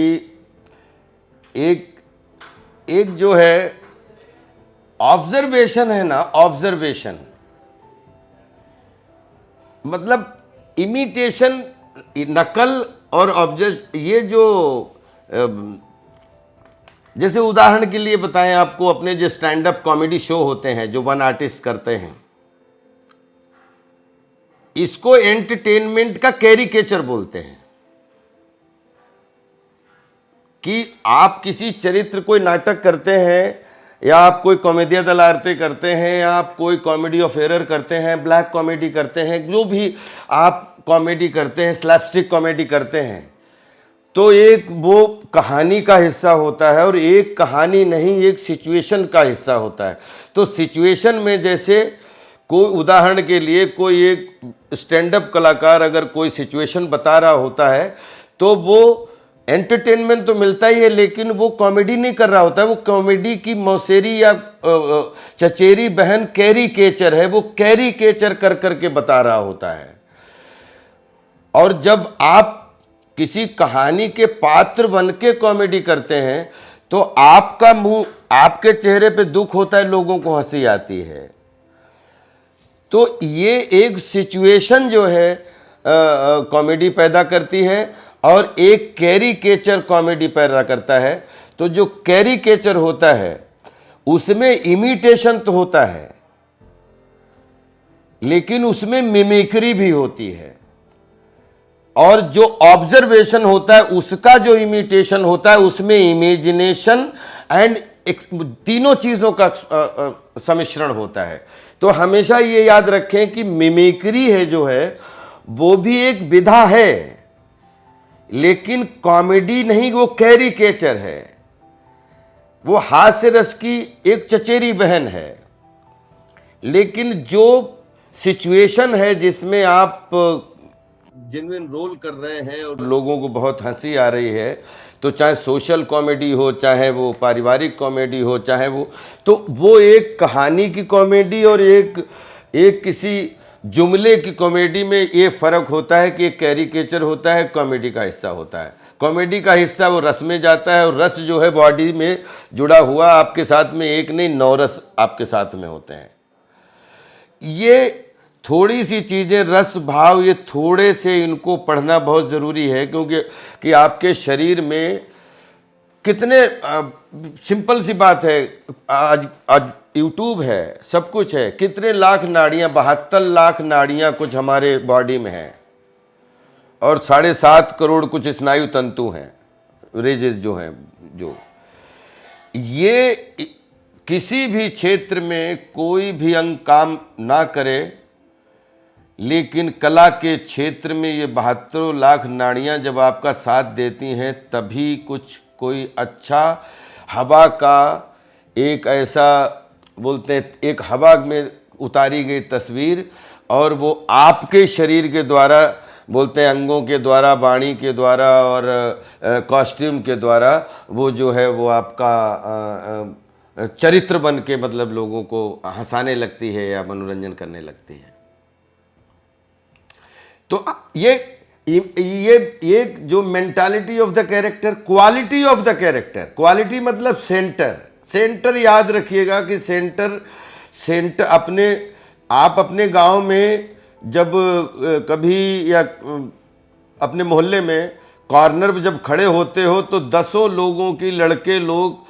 एक जो है ऑब्जर्वेशन है ना, ऑब्जर्वेशन मतलब इमिटेशन, नकल और ऑब्जेक्ट ये जो जैसे उदाहरण के लिए बताएं आपको, अपने जो स्टैंड अप कॉमेडी शो होते हैं जो वन आर्टिस्ट करते हैं, इसको एंटरटेनमेंट का कैरिकेचर बोलते हैं। कि आप किसी चरित्र, कोई नाटक करते हैं, या आप कोई कॉमेडिया दल आरती करते हैं, या आप कोई कॉमेडी ऑफ एरर करते हैं, ब्लैक कॉमेडी करते हैं, जो भी आप कॉमेडी करते हैं, स्लैपस्टिक कॉमेडी करते हैं, तो एक वो कहानी का हिस्सा होता है, और एक कहानी नहीं, एक सिचुएशन का हिस्सा होता है। तो सिचुएशन में जैसे कोई उदाहरण के लिए कोई एक स्टैंड अप कलाकार अगर कोई सिचुएशन बता रहा होता है तो वो एंटरटेनमेंट तो मिलता ही है, लेकिन वो कॉमेडी नहीं कर रहा होता है, वो कॉमेडी की मौसेरी या चचेरी बहन कैरिकेचर है, वो कैरिकेचर कर करके बता रहा होता है। और जब आप किसी कहानी के पात्र बन के कॉमेडी करते हैं तो आपका मुंह, आपके चेहरे पे दुख होता है, लोगों को हंसी आती है। तो ये एक सिचुएशन जो है कॉमेडी पैदा करती है, और एक कैरिकेचर कॉमेडी पैदा करता है। तो जो कैरिकेचर होता है उसमें इमिटेशन तो होता है, लेकिन उसमें मिमिक्री भी होती है, और जो ऑब्जर्वेशन होता है उसका जो इमिटेशन होता है उसमें इमेजिनेशन एंड तीनों चीजों का सम्मिश्रण होता है। तो हमेशा ये याद रखें कि मिमिक्री है जो है वो भी एक विधा है, लेकिन कॉमेडी नहीं, वो कैरिकेचर है, वो हास्य रस की एक चचेरी बहन है। लेकिन जो सिचुएशन है जिसमें आप जेन्युइन रोल कर रहे हैं और लोगों को बहुत हंसी आ रही है, तो चाहे सोशल कॉमेडी हो, चाहे वो पारिवारिक कॉमेडी हो, चाहे वो एक कहानी की कॉमेडी और एक किसी जुमले की कॉमेडी में ये फ़र्क होता है कि एक कैरिकेचर होता है, कॉमेडी का हिस्सा होता है। कॉमेडी का हिस्सा वो रस में जाता है, और रस जो है बॉडी में जुड़ा हुआ, आपके साथ में एक नहीं 9 रस आपके साथ में होते हैं। ये थोड़ी सी चीज़ें, रस भाव, ये थोड़े से इनको पढ़ना बहुत ज़रूरी है, क्योंकि कि आपके शरीर में कितने सिंपल सी बात है, आज यूट्यूब है, सब कुछ है, कितने लाख नाड़ियाँ, 72 लाख नाड़ियाँ कुछ हमारे बॉडी में हैं, और 7.5 करोड़ कुछ स्नायु तंतु हैं, रेजेस जो हैं, जो ये किसी भी क्षेत्र में कोई भी अंग काम ना करे, लेकिन कला के क्षेत्र में ये 72 लाख नाड़ियाँ जब आपका साथ देती हैं, तभी कुछ कोई अच्छा हवा का एक ऐसा बोलते हैं, एक हवा में उतारी गई तस्वीर, और वो आपके शरीर के द्वारा, बोलते हैं अंगों के द्वारा, वाणी के द्वारा और कॉस्ट्यूम के द्वारा, वो जो है वो आपका चरित्र बन के मतलब लोगों को हंसाने लगती है या मनोरंजन करने लगती है। तो ये जो mentality of the character, quality of the character, quality मतलब सेंटर याद रखिएगा कि सेंटर आप अपने गांव में जब कभी या अपने मोहल्ले में कॉर्नर पर जब खड़े होते हो तो 10 लोगों की लड़के लोग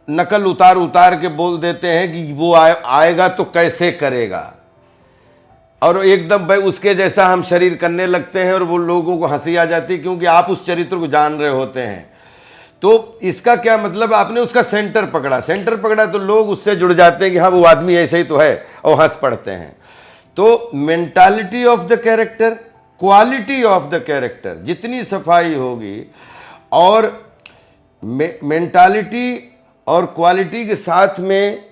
नकल उतार के बोल देते हैं कि वो आएगा तो कैसे करेगा, और एकदम भाई उसके जैसा हम शरीर करने लगते हैं, और वो लोगों को हंसी आ जाती है क्योंकि आप उस चरित्र को जान रहे होते हैं। तो इसका क्या मतलब, आपने उसका सेंटर पकड़ा तो लोग उससे जुड़ जाते हैं कि हाँ वो आदमी ऐसे ही तो है, और हंस पड़ते हैं। तो mentality of the character, quality of the character, जितनी सफाई होगी, और मेंटालिटी और क्वालिटी के साथ में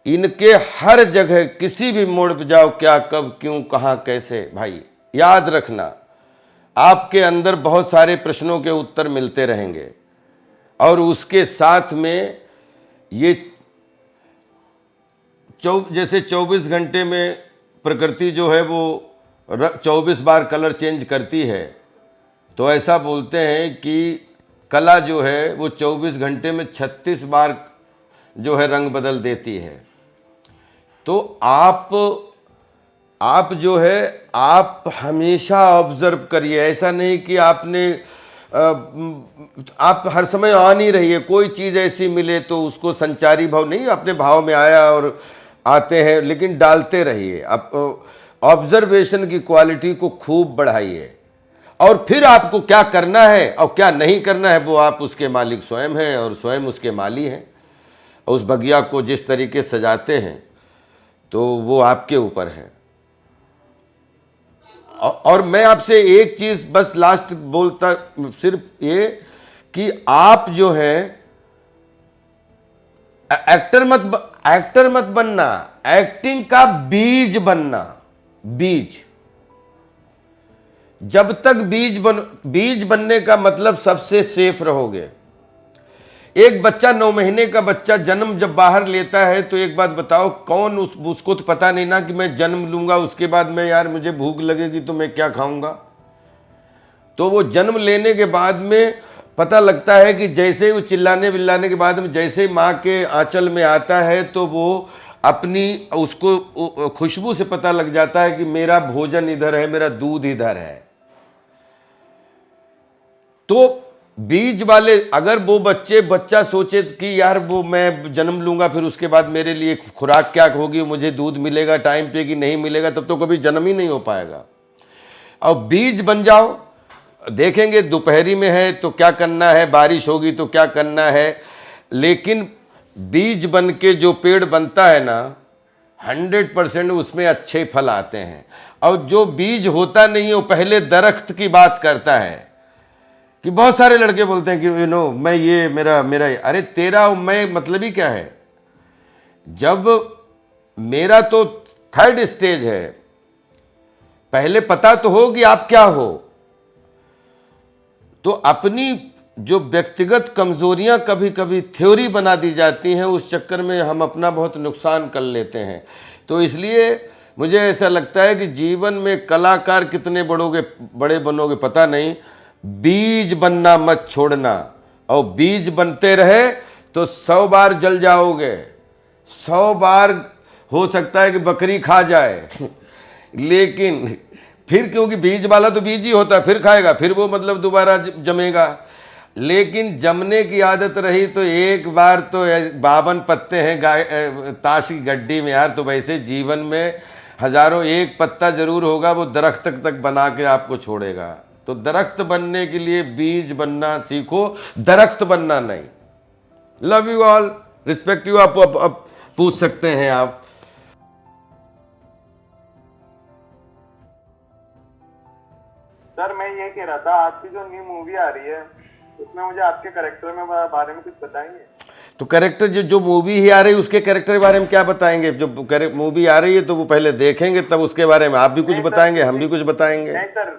इनके हर जगह किसी भी मोड़ पर जाओ, क्या, कब, क्यों, कहाँ, कैसे, भाई याद रखना, आपके अंदर बहुत सारे प्रश्नों के उत्तर मिलते रहेंगे, और उसके साथ में ये जैसे 24 घंटे में प्रकृति जो है वो 24 बार कलर चेंज करती है, तो ऐसा बोलते हैं कि कला जो है वो 24 घंटे में 36 बार जो है रंग बदल देती है। तो आप आप जो है आप हमेशा ऑब्जर्व करिए, ऐसा नहीं कि आपने आप हर समय ऑन ही रहिए, कोई चीज़ ऐसी मिले तो उसको संचारी भाव नहीं, अपने भाव में आया और आते हैं, लेकिन डालते रहिए। आप ऑब्जर्वेशन की क्वालिटी को खूब बढ़ाइए, और फिर आपको क्या करना है और क्या नहीं करना है वो आप उसके मालिक स्वयं हैं और स्वयं उसके माली हैं। उस बगिया को जिस तरीके सजाते हैं तो वो आपके ऊपर है। और मैं आपसे एक चीज बस लास्ट बोलता, सिर्फ ये कि आप जो है एक्टर मत बनना, एक्टिंग का बीज बनना। बीज, जब तक बीज बनने का मतलब सबसे सेफ रहोगे। एक बच्चा 9 महीने का बच्चा जन्म जब बाहर लेता है तो एक बात बताओ, कौन उसको तो पता नहीं ना कि मैं जन्म लूंगा उसके बाद मैं यार मुझे भूख लगेगी तो मैं क्या खाऊंगा। तो वो जन्म लेने के बाद में पता लगता है कि जैसे ही वो चिल्लाने बिल्लाने के बाद में जैसे ही माँ के आंचल में आता है तो वो अपनी उसको खुशबू से पता लग जाता है कि मेरा भोजन इधर है, मेरा दूध इधर है। तो बीज वाले, अगर वो बच्चा सोचे कि यार वो मैं जन्म लूंगा फिर उसके बाद मेरे लिए खुराक क्या होगी, मुझे दूध मिलेगा टाइम पे कि नहीं मिलेगा, तब तो कभी जन्म ही नहीं हो पाएगा। और बीज बन जाओ, देखेंगे दोपहरी में है तो क्या करना है, बारिश होगी तो क्या करना है, लेकिन बीज बन के जो पेड़ बनता है ना 100% उसमें अच्छे फल आते हैं। और जो बीज होता नहीं है वो पहले दरख्त की बात करता है। कि बहुत सारे लड़के बोलते हैं कि मैं ये मेरा अरे तेरा मैं मतलब ही क्या है। जब मेरा तो 3rd स्टेज है, पहले पता तो हो कि आप क्या हो। तो अपनी जो व्यक्तिगत कमजोरियां कभी कभी थ्योरी बना दी जाती हैं, उस चक्कर में हम अपना बहुत नुकसान कर लेते हैं। तो इसलिए मुझे ऐसा लगता है कि जीवन में कलाकार कितने बड़े बनोगे पता नहीं, बीज बनना मत छोड़ना। और बीज बनते रहे तो 100 बार जल जाओगे, 100 बार हो सकता है कि बकरी खा जाए लेकिन फिर, क्योंकि बीज वाला तो बीज ही होता है, फिर खाएगा, फिर वो मतलब दोबारा जमेगा। लेकिन जमने की आदत रही तो एक बार तो 52 पत्ते हैं ताश की गड्डी में यार, तो वैसे जीवन में हजारों एक पत्ता जरूर होगा, वो दरख्त तक बना के आपको छोड़ेगा। तो दरख्त बनने के लिए बीज बनना सीखो, दरख्त बनना नहीं। Love you all, respect you. आप पूछ सकते हैं आप। सर मैं ये कह रहा था, आपकी जो न्यू मूवी आ रही है उसमें मुझे आपके कैरेक्टर में बारे में कुछ बताएंगे? तो कैरेक्टर जो मूवी ही आ रही है उसके कैरेक्टर के बारे में क्या बताएंगे? जो मूवी आ रही है तो वो पहले देखेंगे तब उसके बारे में आप भी कुछ बताएंगे, हम भी कुछ बताएंगे। नहीं सर,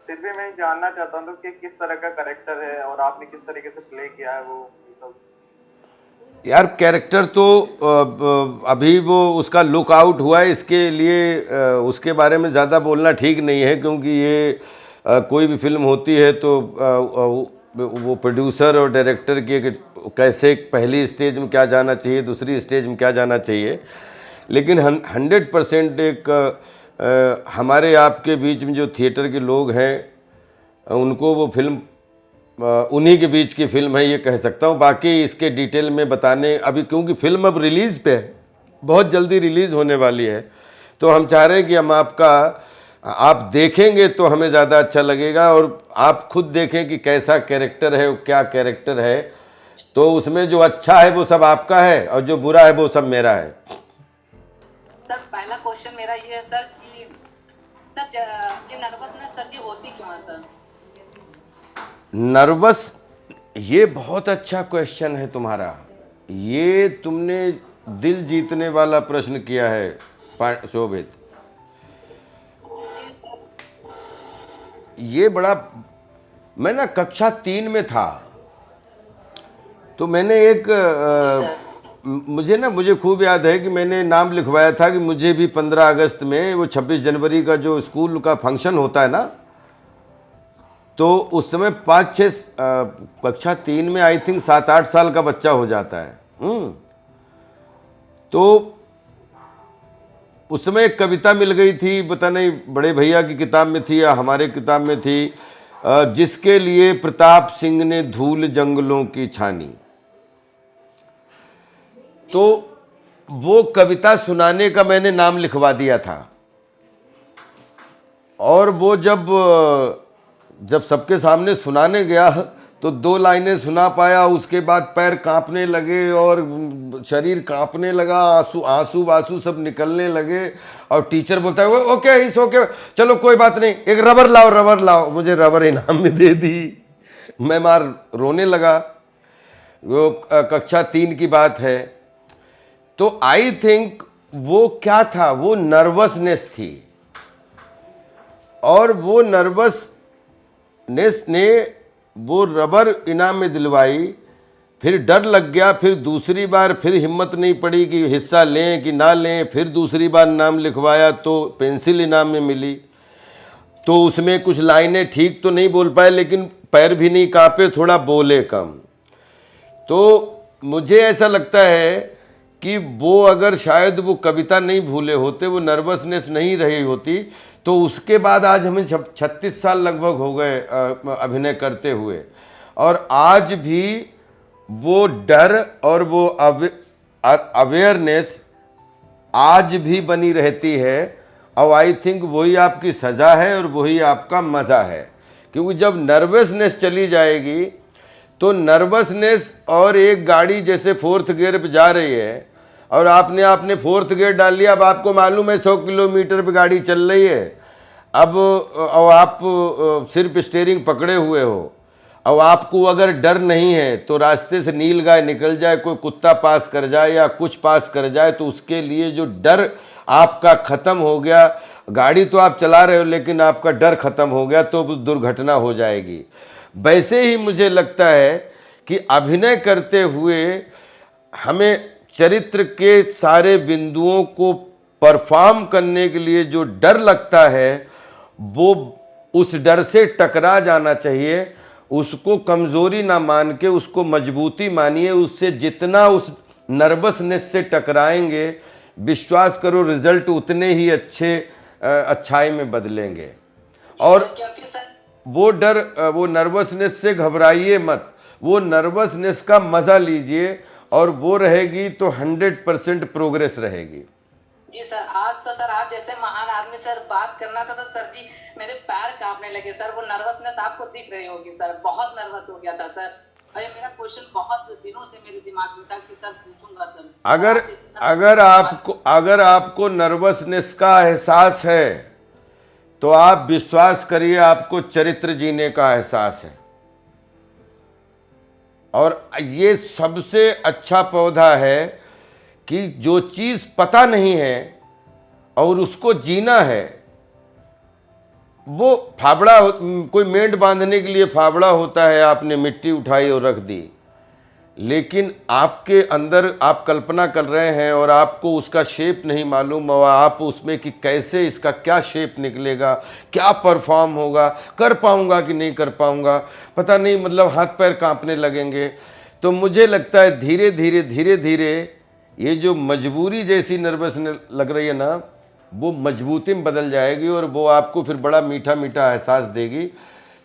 फिर भी मैं जानना चाहता हूँ कि किस तरह का कैरेक्टर है और आपने किस तरीके से प्ले किया है वो सब। यार कैरेक्टर तो अभी वो उसका लुक आउट हुआ है, इसके लिए उसके बारे में ज़्यादा बोलना ठीक नहीं है, क्योंकि ये कोई भी फिल्म होती है तो वो प्रोड्यूसर और डायरेक्टर की कैसे पहली स्टेज में क्या जाना चाहिए, दूसरी स्टेज में क्या जाना चाहिए। लेकिन 100% एक हमारे आपके बीच में जो थिएटर के लोग हैं उनको वो फिल्म उन्हीं के बीच की फिल्म है ये कह सकता हूँ। बाकी इसके डिटेल में बताने अभी, क्योंकि फिल्म अब रिलीज़ पे है, बहुत जल्दी रिलीज़ होने वाली है, तो हम चाह रहे हैं कि हम आप देखेंगे तो हमें ज़्यादा अच्छा लगेगा और आप खुद देखें कि कैसा कैरेक्टर है, क्या कैरेक्टर है। तो उसमें जो अच्छा है वो सब आपका है और जो बुरा है वो सब मेरा है। सर पहला क्वेश्चन मेरा ये है सर कि सर ये नर्वसनेस सर जी होती क्यों है सर? नर्वस, ये बहुत अच्छा क्वेश्चन है तुम्हारा। ये तुमने दिल जीतने वाला प्रश्न किया है शोभित। ये बड़ा, मैं ना कक्षा 3 में था तो मैंने एक मुझे खूब याद है कि मैंने नाम लिखवाया था कि मुझे भी 15 अगस्त में वो 26 जनवरी का जो स्कूल का फंक्शन होता है ना, तो उस समय 5-6 कक्षा 3 में आई थिंक 7-8 साल का बच्चा हो जाता है। तो उसमें एक कविता मिल गई थी, पता नहीं बड़े भैया की किताब में थी या हमारे किताब में थी, जिसके लिए प्रताप सिंह ने धूल जंगलों की छानी। तो वो कविता सुनाने का मैंने नाम लिखवा दिया था, और वो जब सबके सामने सुनाने गया तो 2 लाइनें सुना पाया, उसके बाद पैर कांपने लगे और शरीर कांपने लगा, आंसू वासू सब निकलने लगे। और टीचर बोलता है ओके इट्स ओके, चलो कोई बात नहीं, एक रबर लाओ। मुझे रबर इनाम में दे दी। मैं मार रोने लगा। वो कक्षा 3 की बात है। तो आई थिंक वो क्या था, वो नर्वसनेस थी, और वो नर्वसनेस ने वो रबर इनाम में दिलवाई। फिर डर लग गया, फिर दूसरी बार फिर हिम्मत नहीं पड़ी कि हिस्सा लें कि ना लें। फिर दूसरी बार नाम लिखवाया तो पेंसिल इनाम में मिली। तो उसमें कुछ लाइनें ठीक तो नहीं बोल पाए, लेकिन पैर भी नहीं कांपे, थोड़ा बोले कम। तो मुझे ऐसा लगता है कि वो अगर शायद वो कविता नहीं भूले होते, वो नर्वसनेस नहीं रही होती, तो उसके बाद आज हमें 36 साल लगभग हो गए अभिनय करते हुए, और आज भी वो डर और वो अवेयरनेस आज भी बनी रहती है। और आई थिंक वही आपकी सज़ा है और वही आपका मज़ा है। क्योंकि जब नर्वसनेस चली जाएगी तो नर्वसनेस, और एक गाड़ी जैसे 4th गियर पे जा रही है और आपने 4th गियर डाल लिया, अब आपको मालूम है 100 किलोमीटर पे गाड़ी चल रही है, अब आप सिर्फ स्टीयरिंग पकड़े हुए हो। अब आपको अगर डर नहीं है तो रास्ते से नील गाय निकल जाए, कोई कुत्ता पास कर जाए या कुछ पास कर जाए, तो उसके लिए जो डर आपका ख़त्म हो गया, गाड़ी तो आप चला रहे हो लेकिन आपका डर ख़त्म हो गया, तो दुर्घटना हो जाएगी। वैसे ही मुझे लगता है कि अभिनय करते हुए हमें चरित्र के सारे बिंदुओं को परफॉर्म करने के लिए जो डर लगता है, वो उस डर से टकरा जाना चाहिए। उसको कमज़ोरी ना मान के उसको मजबूती मानिए। उससे जितना उस नर्वसनेस से टकराएंगे, विश्वास करो रिजल्ट उतने ही अच्छाई में बदलेंगे। और वो डर, वो नर्वसनेस से घबराइए मत, वो नर्वसनेस का मज़ा लीजिए, और वो रहेगी तो 100% प्रोग्रेस रहेगी। जी सर, आज जैसे महान आदमी सर बात करना था तो सर जी मेरे पैर कांपने लगे सर। वो नर्वसनेस आपको दिख रही होगी सर, बहुत नर्वस हो गया था सर। और ये मेरा क्वेश्चन बहुत दिनों से मेरे दिमाग में था कि सर पूछूंगा सर। अगर आपको नर्वसनेस का एहसास है तो आप विश्वास करिए आपको चरित्र जीने का एहसास है। और ये सबसे अच्छा पौधा है कि जो चीज़ पता नहीं है और उसको जीना है। वो फावड़ा, कोई मेंढ बांधने के लिए फावड़ा होता है, आपने मिट्टी उठाई और रख दी, लेकिन आपके अंदर आप कल्पना कर रहे हैं और आपको उसका शेप नहीं मालूम, और आप उसमें कि कैसे इसका क्या शेप निकलेगा, क्या परफॉर्म होगा, कर पाऊंगा कि नहीं कर पाऊंगा, पता नहीं, मतलब हाथ पैर कांपने लगेंगे। तो मुझे लगता है धीरे धीरे ये जो मजबूरी जैसी नर्वसनेस लग रही है ना, वो मजबूती में बदल जाएगी और वो आपको फिर बड़ा मीठा मीठा एहसास देगी।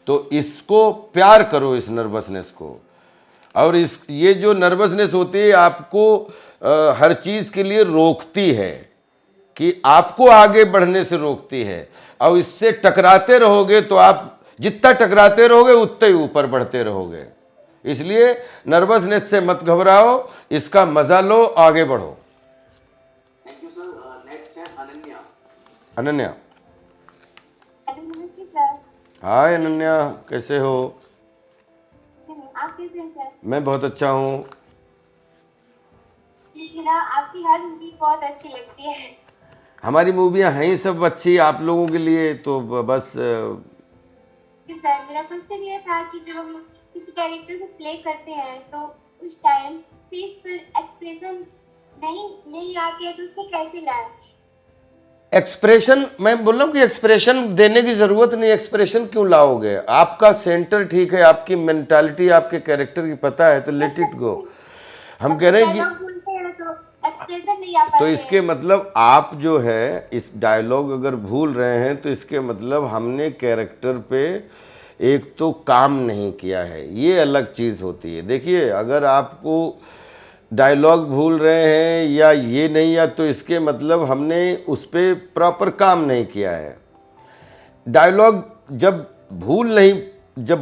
तो इसको प्यार करो, इस नर्वसनेस को। और ये जो नर्वसनेस होती है आपको हर चीज़ के लिए रोकती है, कि आपको आगे बढ़ने से रोकती है। और इससे टकराते रहोगे तो आप जितना टकराते रहोगे उतना ही ऊपर बढ़ते रहोगे। इसलिए नर्वसनेस से मत घबराओ, इसका मजा लो, आगे बढ़ो। Thank you sir. नेक्स्ट है अनन्या। अनन्या, हाय अनन्या, कैसे हो? आप कैसे हैं सर? मैं बहुत अच्छा हूँ। मुझे ना आपकी हर मूवी बहुत अच्छी लगती है। हमारी मूवियाँ हैं ही सब अच्छी आप लोगों के लिए, तो बस सर मेरा क्वेश्चन ये था कि जब हम किसी कैरेक्टर को प्ले करते हैं तो उस टाइम फेस पर एक्सप्रेशन नहीं आते हैं, तो उसको कैसे लाएं? एक्सप्रेशन, मैं बोल रहा हूँ कि एक्सप्रेशन देने की ज़रूरत नहीं। एक्सप्रेशन क्यों लाओगे? आपका सेंटर ठीक है, आपकी मेंटालिटी आपके कैरेक्टर की पता है, तो लेट इट गो। हम कह रहे हैं कि एक्सप्रेशन नहीं आ पाते तो इसके मतलब आप जो है इस डायलॉग अगर भूल रहे हैं तो इसके मतलब हमने कैरेक्टर पे एक तो काम नहीं किया है, ये अलग चीज़ होती है। देखिए अगर आपको डायलॉग भूल रहे हैं या ये नहीं, या तो इसके मतलब हमने उस पर प्रॉपर काम नहीं किया है। डायलॉग जब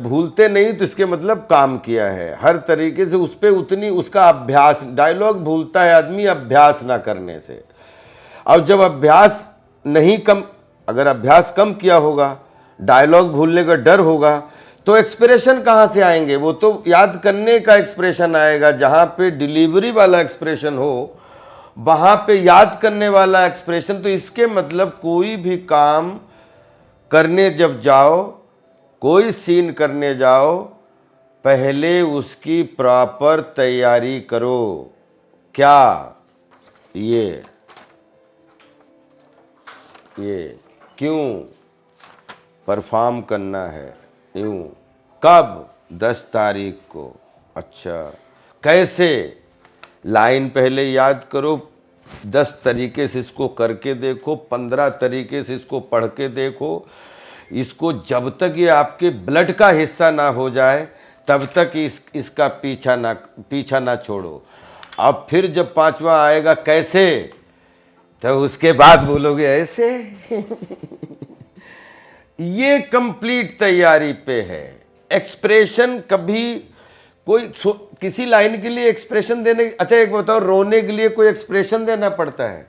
भूलते नहीं तो इसके मतलब काम किया है हर तरीके से, उस पर उतनी उसका अभ्यास। डायलॉग भूलता है आदमी अभ्यास ना करने से, और जब अभ्यास नहीं कम, अगर अभ्यास कम किया होगा, डायलॉग भूलने का डर होगा, तो एक्सप्रेशन कहाँ से आएंगे? वो तो याद करने का एक्सप्रेशन आएगा। जहाँ पे डिलीवरी वाला एक्सप्रेशन हो वहाँ पे याद करने वाला एक्सप्रेशन। तो इसके मतलब कोई भी काम करने जब जाओ, कोई सीन करने जाओ, पहले उसकी प्रॉपर तैयारी करो। क्या? ये क्यों परफॉर्म करना है, यूं, कब? 10 तारीख को। अच्छा, कैसे? लाइन पहले याद करो, 10 तरीके से इसको करके देखो, 15 तरीके से इसको पढ़ के देखो। इसको जब तक ये आपके ब्लड का हिस्सा ना हो जाए तब तक इसका पीछा ना छोड़ो। अब फिर जब 5वां आएगा कैसे, तो उसके बाद बोलोगे ऐसे। ये कंप्लीट तैयारी पे है। एक्सप्रेशन कभी किसी लाइन के लिए एक्सप्रेशन देने, अच्छा एक बताओ, रोने के लिए कोई एक्सप्रेशन देना पड़ता है?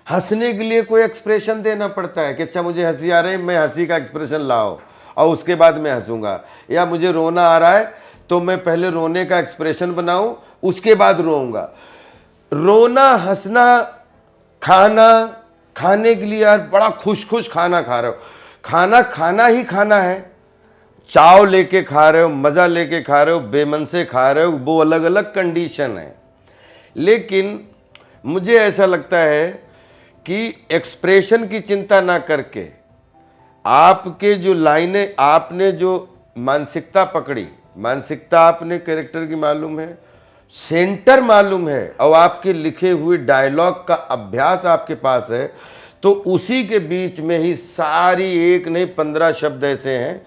हंसने के लिए कोई एक्सप्रेशन देना पड़ता है कि अच्छा मुझे हंसी आ रही है, मैं हंसी का एक्सप्रेशन लाओ और उसके बाद मैं हंसूंगा? या मुझे रोना आ रहा है तो मैं पहले रोने का एक्सप्रेशन बनाऊं उसके बाद रोऊंगा? रोना, हंसना, खाने के लिए यार बड़ा खुश खाना खा रहे हो, खाना ही खाना है। चाव लेके खा रहे हो, मज़ा लेके खा रहे हो, बेमन से खा रहे हो, वो अलग अलग कंडीशन है। लेकिन मुझे ऐसा लगता है कि एक्सप्रेशन की चिंता ना करके आपके जो लाइनें, आपने जो मानसिकता पकड़ी, मानसिकता आपने कैरेक्टर की मालूम है, सेंटर मालूम है, और आपके लिखे हुए डायलॉग का अभ्यास आपके पास है, तो उसी के बीच में ही सारी, एक नहीं 15 शब्द ऐसे हैं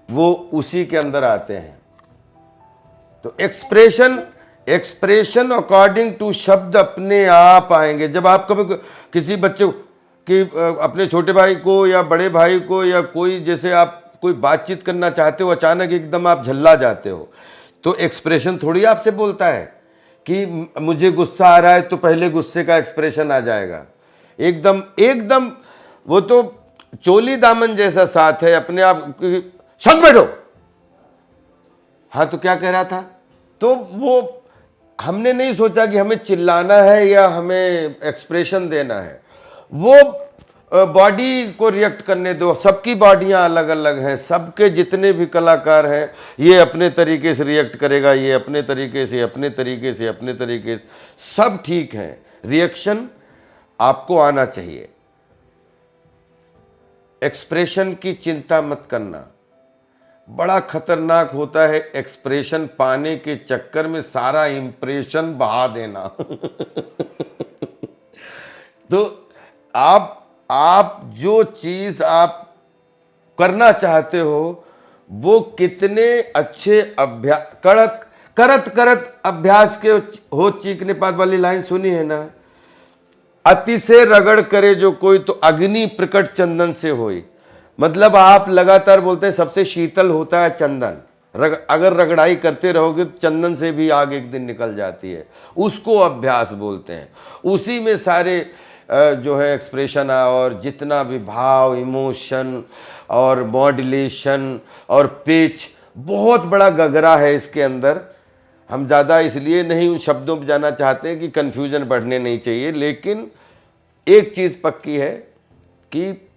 वो उसी के अंदर आते हैं। तो एक्सप्रेशन अकॉर्डिंग टू शब्द अपने आप आएंगे। जब आप कभी किसी बच्चे कि अपने छोटे भाई को या बड़े भाई को या कोई, जैसे आप कोई बातचीत करना चाहते हो, अचानक एकदम आप झल्ला जाते हो, तो एक्सप्रेशन थोड़ी आपसे बोलता है कि मुझे गुस्सा आ रहा है तो पहले गुस्से का एक्सप्रेशन आ जाएगा। एकदम वो तो चोली दामन जैसा साथ है अपने आप। शांत बैठो। हाँ, तो क्या कह रहा था? तो वो हमने नहीं सोचा कि हमें चिल्लाना है या हमें एक्सप्रेशन देना है। वो बॉडी को रिएक्ट करने दो। सबकी बॉडियां अलग अलग हैं, सबके जितने भी कलाकार हैं ये अपने तरीके से रिएक्ट करेगा, ये अपने तरीके से, अपने तरीके से, अपने तरीके से, सब ठीक है। रिएक्शन आपको आना चाहिए। एक्सप्रेशन की चिंता मत करना। बड़ा खतरनाक होता है एक्सप्रेशन पाने के चक्कर में सारा इंप्रेशन बहा देना। तो आप जो चीज आप करना चाहते हो वो कितने अच्छे अभ्यास करत अभ्यास के हो। चीखने पात वाली लाइन सुनी है ना? अति से रगड़ करे जो कोई तो अग्नि प्रकट चंदन से होई। मतलब आप लगातार बोलते हैं सबसे शीतल होता है चंदन। अगर रगड़ाई करते रहोगे तो चंदन से भी आग एक दिन निकल जाती है। उसको अभ्यास बोलते हैं। उसी में सारे जो है एक्सप्रेशन और जितना भी भाव, इमोशन और मॉड्यूलेशन और पिच, बहुत बड़ा गगरा है इसके अंदर। हम ज़्यादा इसलिए नहीं उन शब्दों पर जाना चाहते हैं कि कन्फ्यूजन बढ़ने नहीं चाहिए। लेकिन एक चीज़ पक्की है कि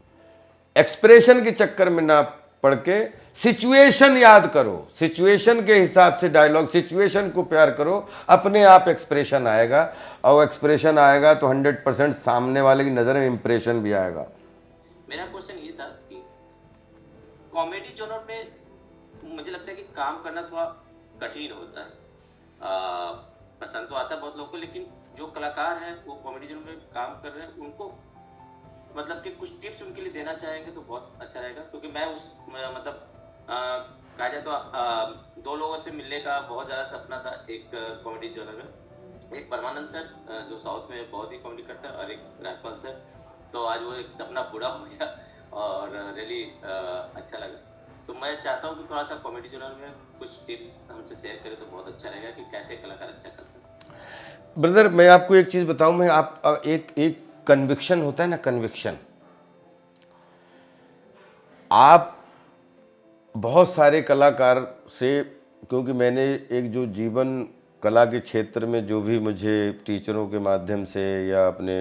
एक्सप्रेशन के चक्कर में ना पड़ के सिचुएशन याद करो। सिचुएशन के हिसाब से डायलॉग, सिचुएशन को प्यार करो, अपने आप एक्सप्रेशन आएगा। और एक्सप्रेशन आएगा तो 100% सामने वाले की नज़र में इंप्रेशन भी आएगा। मेरा क्वेश्चन ये था कि कॉमेडी जोनर में मुझे लगता है कि काम करना थोड़ा कठिन होता है। पसंद तो आता है बहुत लोगों को, लेकिन जो कलाकार हैं वो कॉमेडी जोन में काम कर रहे हैं, उनको मतलब कि कुछ टिप्स उनके लिए देना चाहेंगे तो बहुत अच्छा रहेगा। क्योंकि मैं मतलब कहा जाए तो दो लोगों से मिलने का बहुत ज़्यादा सपना था, एक कॉमेडी जोनर में, एक परमानंद सर जो साउथ में बहुत ही कॉमेडी करता है, और एक राजपाल सर। तो आज वो एक सपना पूरा हो गया और रियली अच्छा लगा। तो मैं चाहता हूँ कि थोड़ा सा कॉमेडी जोनर में कुछ टिप्स हमसे शेयर करें तो बहुत अच्छा रहेगा कि कैसे कलाकार अच्छा कर सकते। ब्रदर मैं आपको एक चीज़ बताऊं, मैं आप एक कन्विक्शन होता है ना, कन्विक्शन। आप बहुत सारे कलाकार से, क्योंकि मैंने एक जो जीवन कला के क्षेत्र में जो भी मुझे टीचरों के माध्यम से या अपने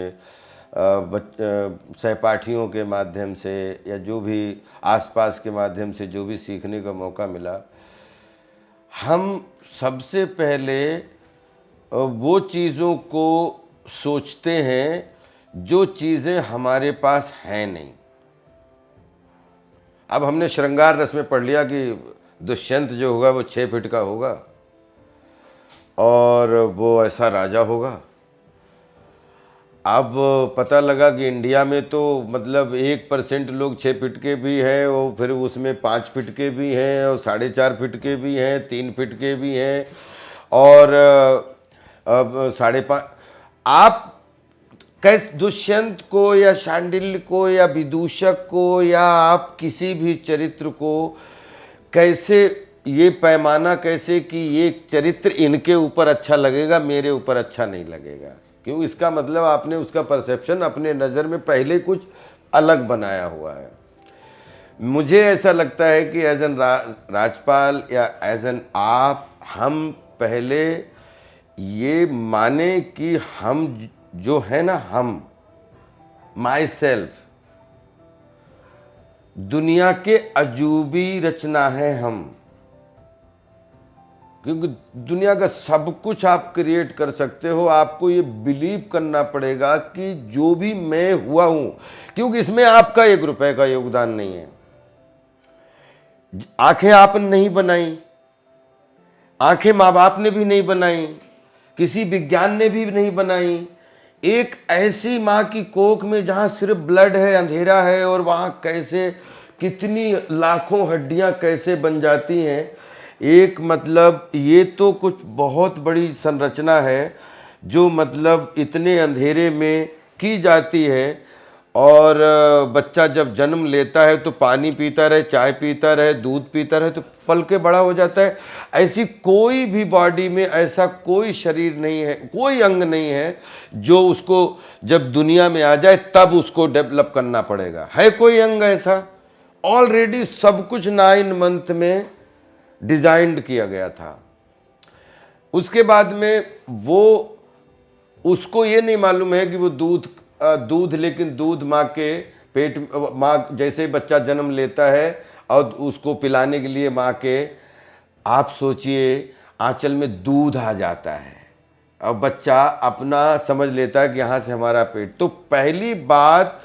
सहपाठियों के माध्यम से या जो भी आसपास के माध्यम से जो भी सीखने का मौका मिला, हम सबसे पहले वो चीज़ों को सोचते हैं जो चीज़ें हमारे पास हैं नहीं। अब हमने श्रृंगार रस में पढ़ लिया कि दुष्यंत जो होगा वो 6 फीट का होगा और वो ऐसा राजा होगा। अब पता लगा कि इंडिया में तो मतलब 1% लोग 6 फीट के भी हैं, और फिर उसमें 5 फीट के भी हैं, और 4.5 फीट के भी हैं, 3 फीट के भी हैं, और अब 5.5। आप कैसे दुष्यंत को या शांडिल्य को या विदूषक को या आप किसी भी चरित्र को कैसे, ये पैमाना कैसे कि ये चरित्र इनके ऊपर अच्छा लगेगा, मेरे ऊपर अच्छा नहीं लगेगा, क्यों? इसका मतलब आपने उसका परसेप्शन अपने नज़र में पहले कुछ अलग बनाया हुआ है। मुझे ऐसा लगता है कि एज एन राजपाल या एज एन आप, हम पहले ये माने कि हम जो है ना, हम माई सेल्फ दुनिया के अजूबी रचना है हम, क्योंकि दुनिया का सब कुछ आप क्रिएट कर सकते हो। आपको ये बिलीव करना पड़ेगा कि जो भी मैं हुआ हूं, क्योंकि इसमें आपका 1 रुपए का योगदान नहीं है। आंखें आपने नहीं बनाई, आंखें माँ बाप ने भी नहीं बनाई, किसी विज्ञान ने भी नहीं बनाई। एक ऐसी माँ की कोख में जहाँ सिर्फ ब्लड है, अंधेरा है, और वहाँ कैसे कितनी लाखों हड्डियाँ कैसे बन जाती हैं। एक मतलब ये तो कुछ बहुत बड़ी संरचना है जो मतलब इतने अंधेरे में की जाती है। और बच्चा जब जन्म लेता है तो पानी पीता रहे, चाय पीता रहे, दूध पीता रहे तो पल के बड़ा हो जाता है। ऐसी कोई भी बॉडी में ऐसा कोई शरीर नहीं है, कोई अंग नहीं है जो उसको जब दुनिया में आ जाए तब उसको डेवलप करना पड़ेगा। है कोई अंग ऐसा? ऑलरेडी सब कुछ 9 मंथ में डिजाइंड किया गया था। उसके बाद में वो, उसको ये नहीं मालूम है कि वो दूध लेकिन दूध माँ के पेट, माँ जैसे बच्चा जन्म लेता है और उसको पिलाने के लिए माँ के, आप सोचिए आंचल में दूध आ जाता है और बच्चा अपना समझ लेता है कि यहाँ से हमारा पेट। तो पहली बात,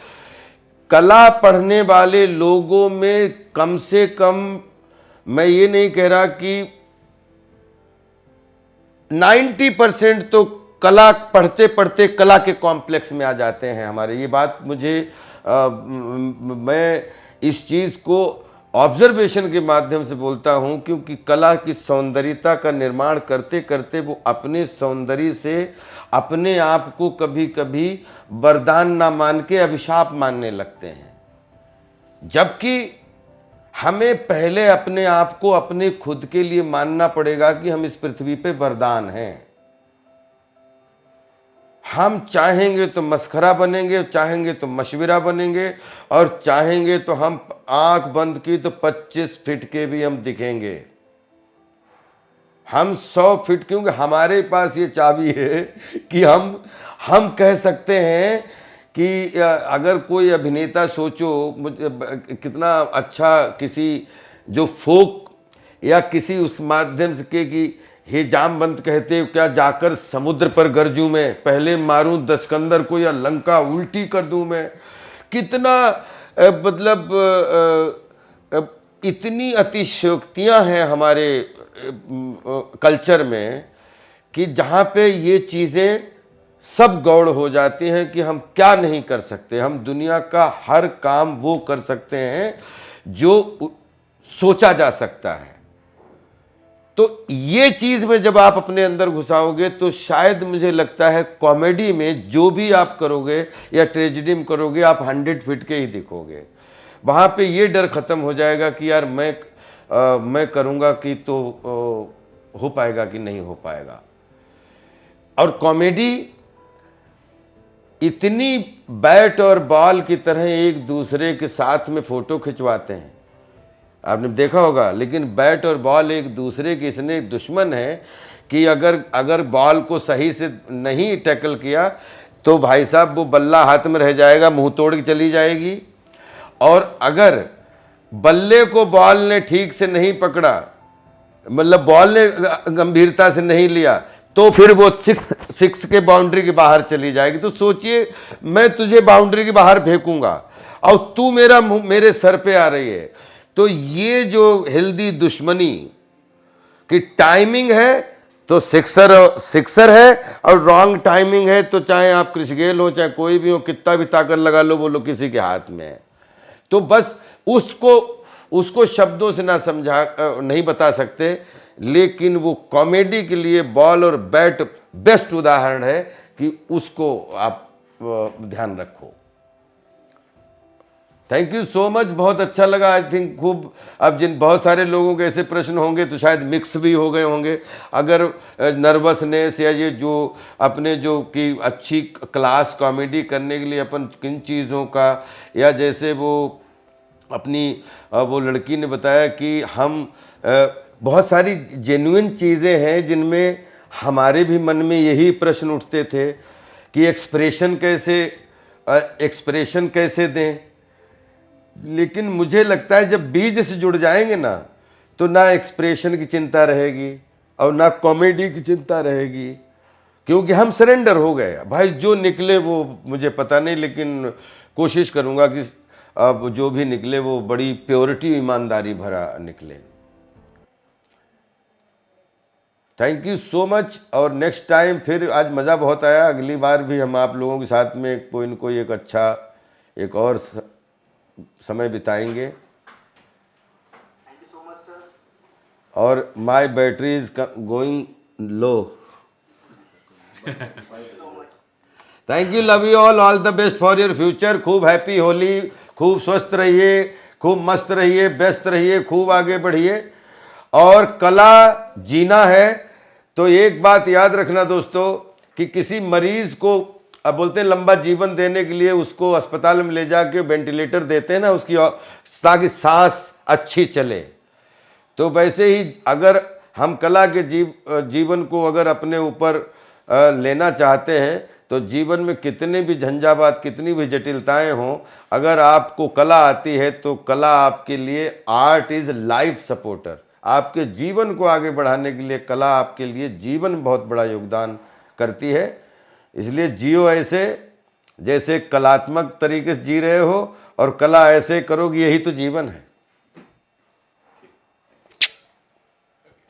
कला पढ़ने वाले लोगों में कम से कम, मैं ये नहीं कह रहा कि 90% तो कला पढ़ते पढ़ते कला के कॉम्प्लेक्स में आ जाते हैं हमारे। ये बात मुझे मैं इस चीज़ को ऑब्जर्वेशन के माध्यम से बोलता हूँ, क्योंकि कला की सौंदर्यता का निर्माण करते करते वो अपने सौंदर्य से अपने आप को कभी कभी वरदान ना मान के अभिशाप मानने लगते हैं। जबकि हमें पहले अपने आप को अपने खुद के लिए मानना पड़ेगा कि हम इस पृथ्वी पे वरदान हैं। हम चाहेंगे तो मस्खरा बनेंगे, चाहेंगे तो मशविरा बनेंगे, और चाहेंगे तो हम आंख बंद की तो 25 फीट के भी हम दिखेंगे। हम 100 फीट, क्योंकि हमारे पास ये चाबी है कि हम कह सकते हैं कि अगर कोई अभिनेता, सोचो मुझे कितना अच्छा, किसी जो फोक या किसी उस माध्यम से कि हे जामवंत कहते क्या जाकर समुद्र पर गरजूं मैं, पहले मारूं दशकंदर को या लंका उल्टी कर दूं मैं। कितना मतलब इतनी अतिशयोक्तियां हैं हमारे कल्चर में कि जहाँ पे ये चीज़ें सब गौड़ हो जाती हैं कि हम क्या नहीं कर सकते। हम दुनिया का हर काम वो कर सकते हैं जो सोचा जा सकता है। तो ये चीज़ में जब आप अपने अंदर घुसाओगे तो शायद मुझे लगता है कॉमेडी में जो भी आप करोगे या ट्रेजेडी में करोगे, आप 100 फीट के ही दिखोगे। वहाँ पे ये डर ख़त्म हो जाएगा कि यार मैं करूँगा कि तो हो पाएगा कि नहीं हो पाएगा। और कॉमेडी इतनी बैट और बॉल की तरह एक दूसरे के साथ में फ़ोटो खिंचवाते हैं, आपने देखा होगा। लेकिन बैट और बॉल एक दूसरे के इतने दुश्मन हैं कि अगर बॉल को सही से नहीं टैकल किया तो भाई साहब वो बल्ला हाथ में रह जाएगा, मुंह तोड़ के चली जाएगी। और अगर बल्ले को बॉल ने ठीक से नहीं पकड़ा, मतलब बॉल ने गंभीरता से नहीं लिया, तो फिर वो सिक्स के बाउंड्री के बाहर चली जाएगी। तो सोचिए, मैं तुझे बाउंड्री के बाहर फेंकूंगा और तू मेरे सर पे आ रही है। तो ये जो हेल्दी दुश्मनी की टाइमिंग है तो सिक्सर है, और रॉन्ग टाइमिंग है तो चाहे आप क्रिस गेल हो, चाहे कोई भी हो, कितना भी ताकत लगा लो, बोलो किसी के हाथ में है। तो बस उसको शब्दों से नहीं बता सकते, लेकिन वो कॉमेडी के लिए बॉल और बैट बेस्ट उदाहरण है कि उसको आप ध्यान रखो। थैंक यू सो मच, बहुत अच्छा लगा। आई थिंक खूब, अब बहुत सारे लोगों के ऐसे प्रश्न होंगे तो शायद मिक्स भी हो गए होंगे। अगर नर्वसनेस या ये जो अपने जो कि अच्छी क्लास कॉमेडी करने के लिए अपन किन चीज़ों का, या जैसे वो अपनी वो लड़की ने बताया कि हम बहुत सारी जेन्युइन चीज़ें हैं जिनमें हमारे भी मन में यही प्रश्न उठते थे कि एक्सप्रेशन कैसे दें। लेकिन मुझे लगता है जब बीज से जुड़ जाएंगे ना, तो ना एक्सप्रेशन की चिंता रहेगी और ना कॉमेडी की चिंता रहेगी, क्योंकि हम सरेंडर हो गए। भाई जो निकले वो मुझे पता नहीं, लेकिन कोशिश करूँगा कि अब जो भी निकले वो बड़ी प्योरिटी ईमानदारी भरा निकले। Thank you so much. और नेक्स्ट टाइम फिर, आज मज़ा बहुत आया, अगली बार भी हम आप लोगों के साथ में कोई न कोई एक अच्छा एक और समय बिताएंगे। Thank you so much sir. और my battery is going low. Thank you, love you all the best for your future. खूब हैप्पी होली, खूब स्वस्थ रहिए, खूब मस्त रहिए, व्यस्त रहिए, खूब आगे बढ़िए। और कला जीना है तो एक बात याद रखना दोस्तों कि किसी मरीज को अब बोलते हैं लंबा जीवन देने के लिए उसको अस्पताल में ले जाके वेंटिलेटर देते हैं ना, उसकी ताकि सांस अच्छी चले। तो वैसे ही अगर हम कला के जीवन को अगर अपने ऊपर लेना चाहते हैं तो जीवन में कितने भी झंझावात, कितनी भी जटिलताएं हों, अगर आपको कला आती है तो कला आपके लिए, आर्ट इज़ लाइफ सपोर्टर। आपके जीवन को आगे बढ़ाने के लिए कला आपके लिए जीवन में बहुत बड़ा योगदान करती है। इसलिए जियो ऐसे जैसे कलात्मक तरीके से जी रहे हो, और कला ऐसे करोगे, यही तो जीवन है।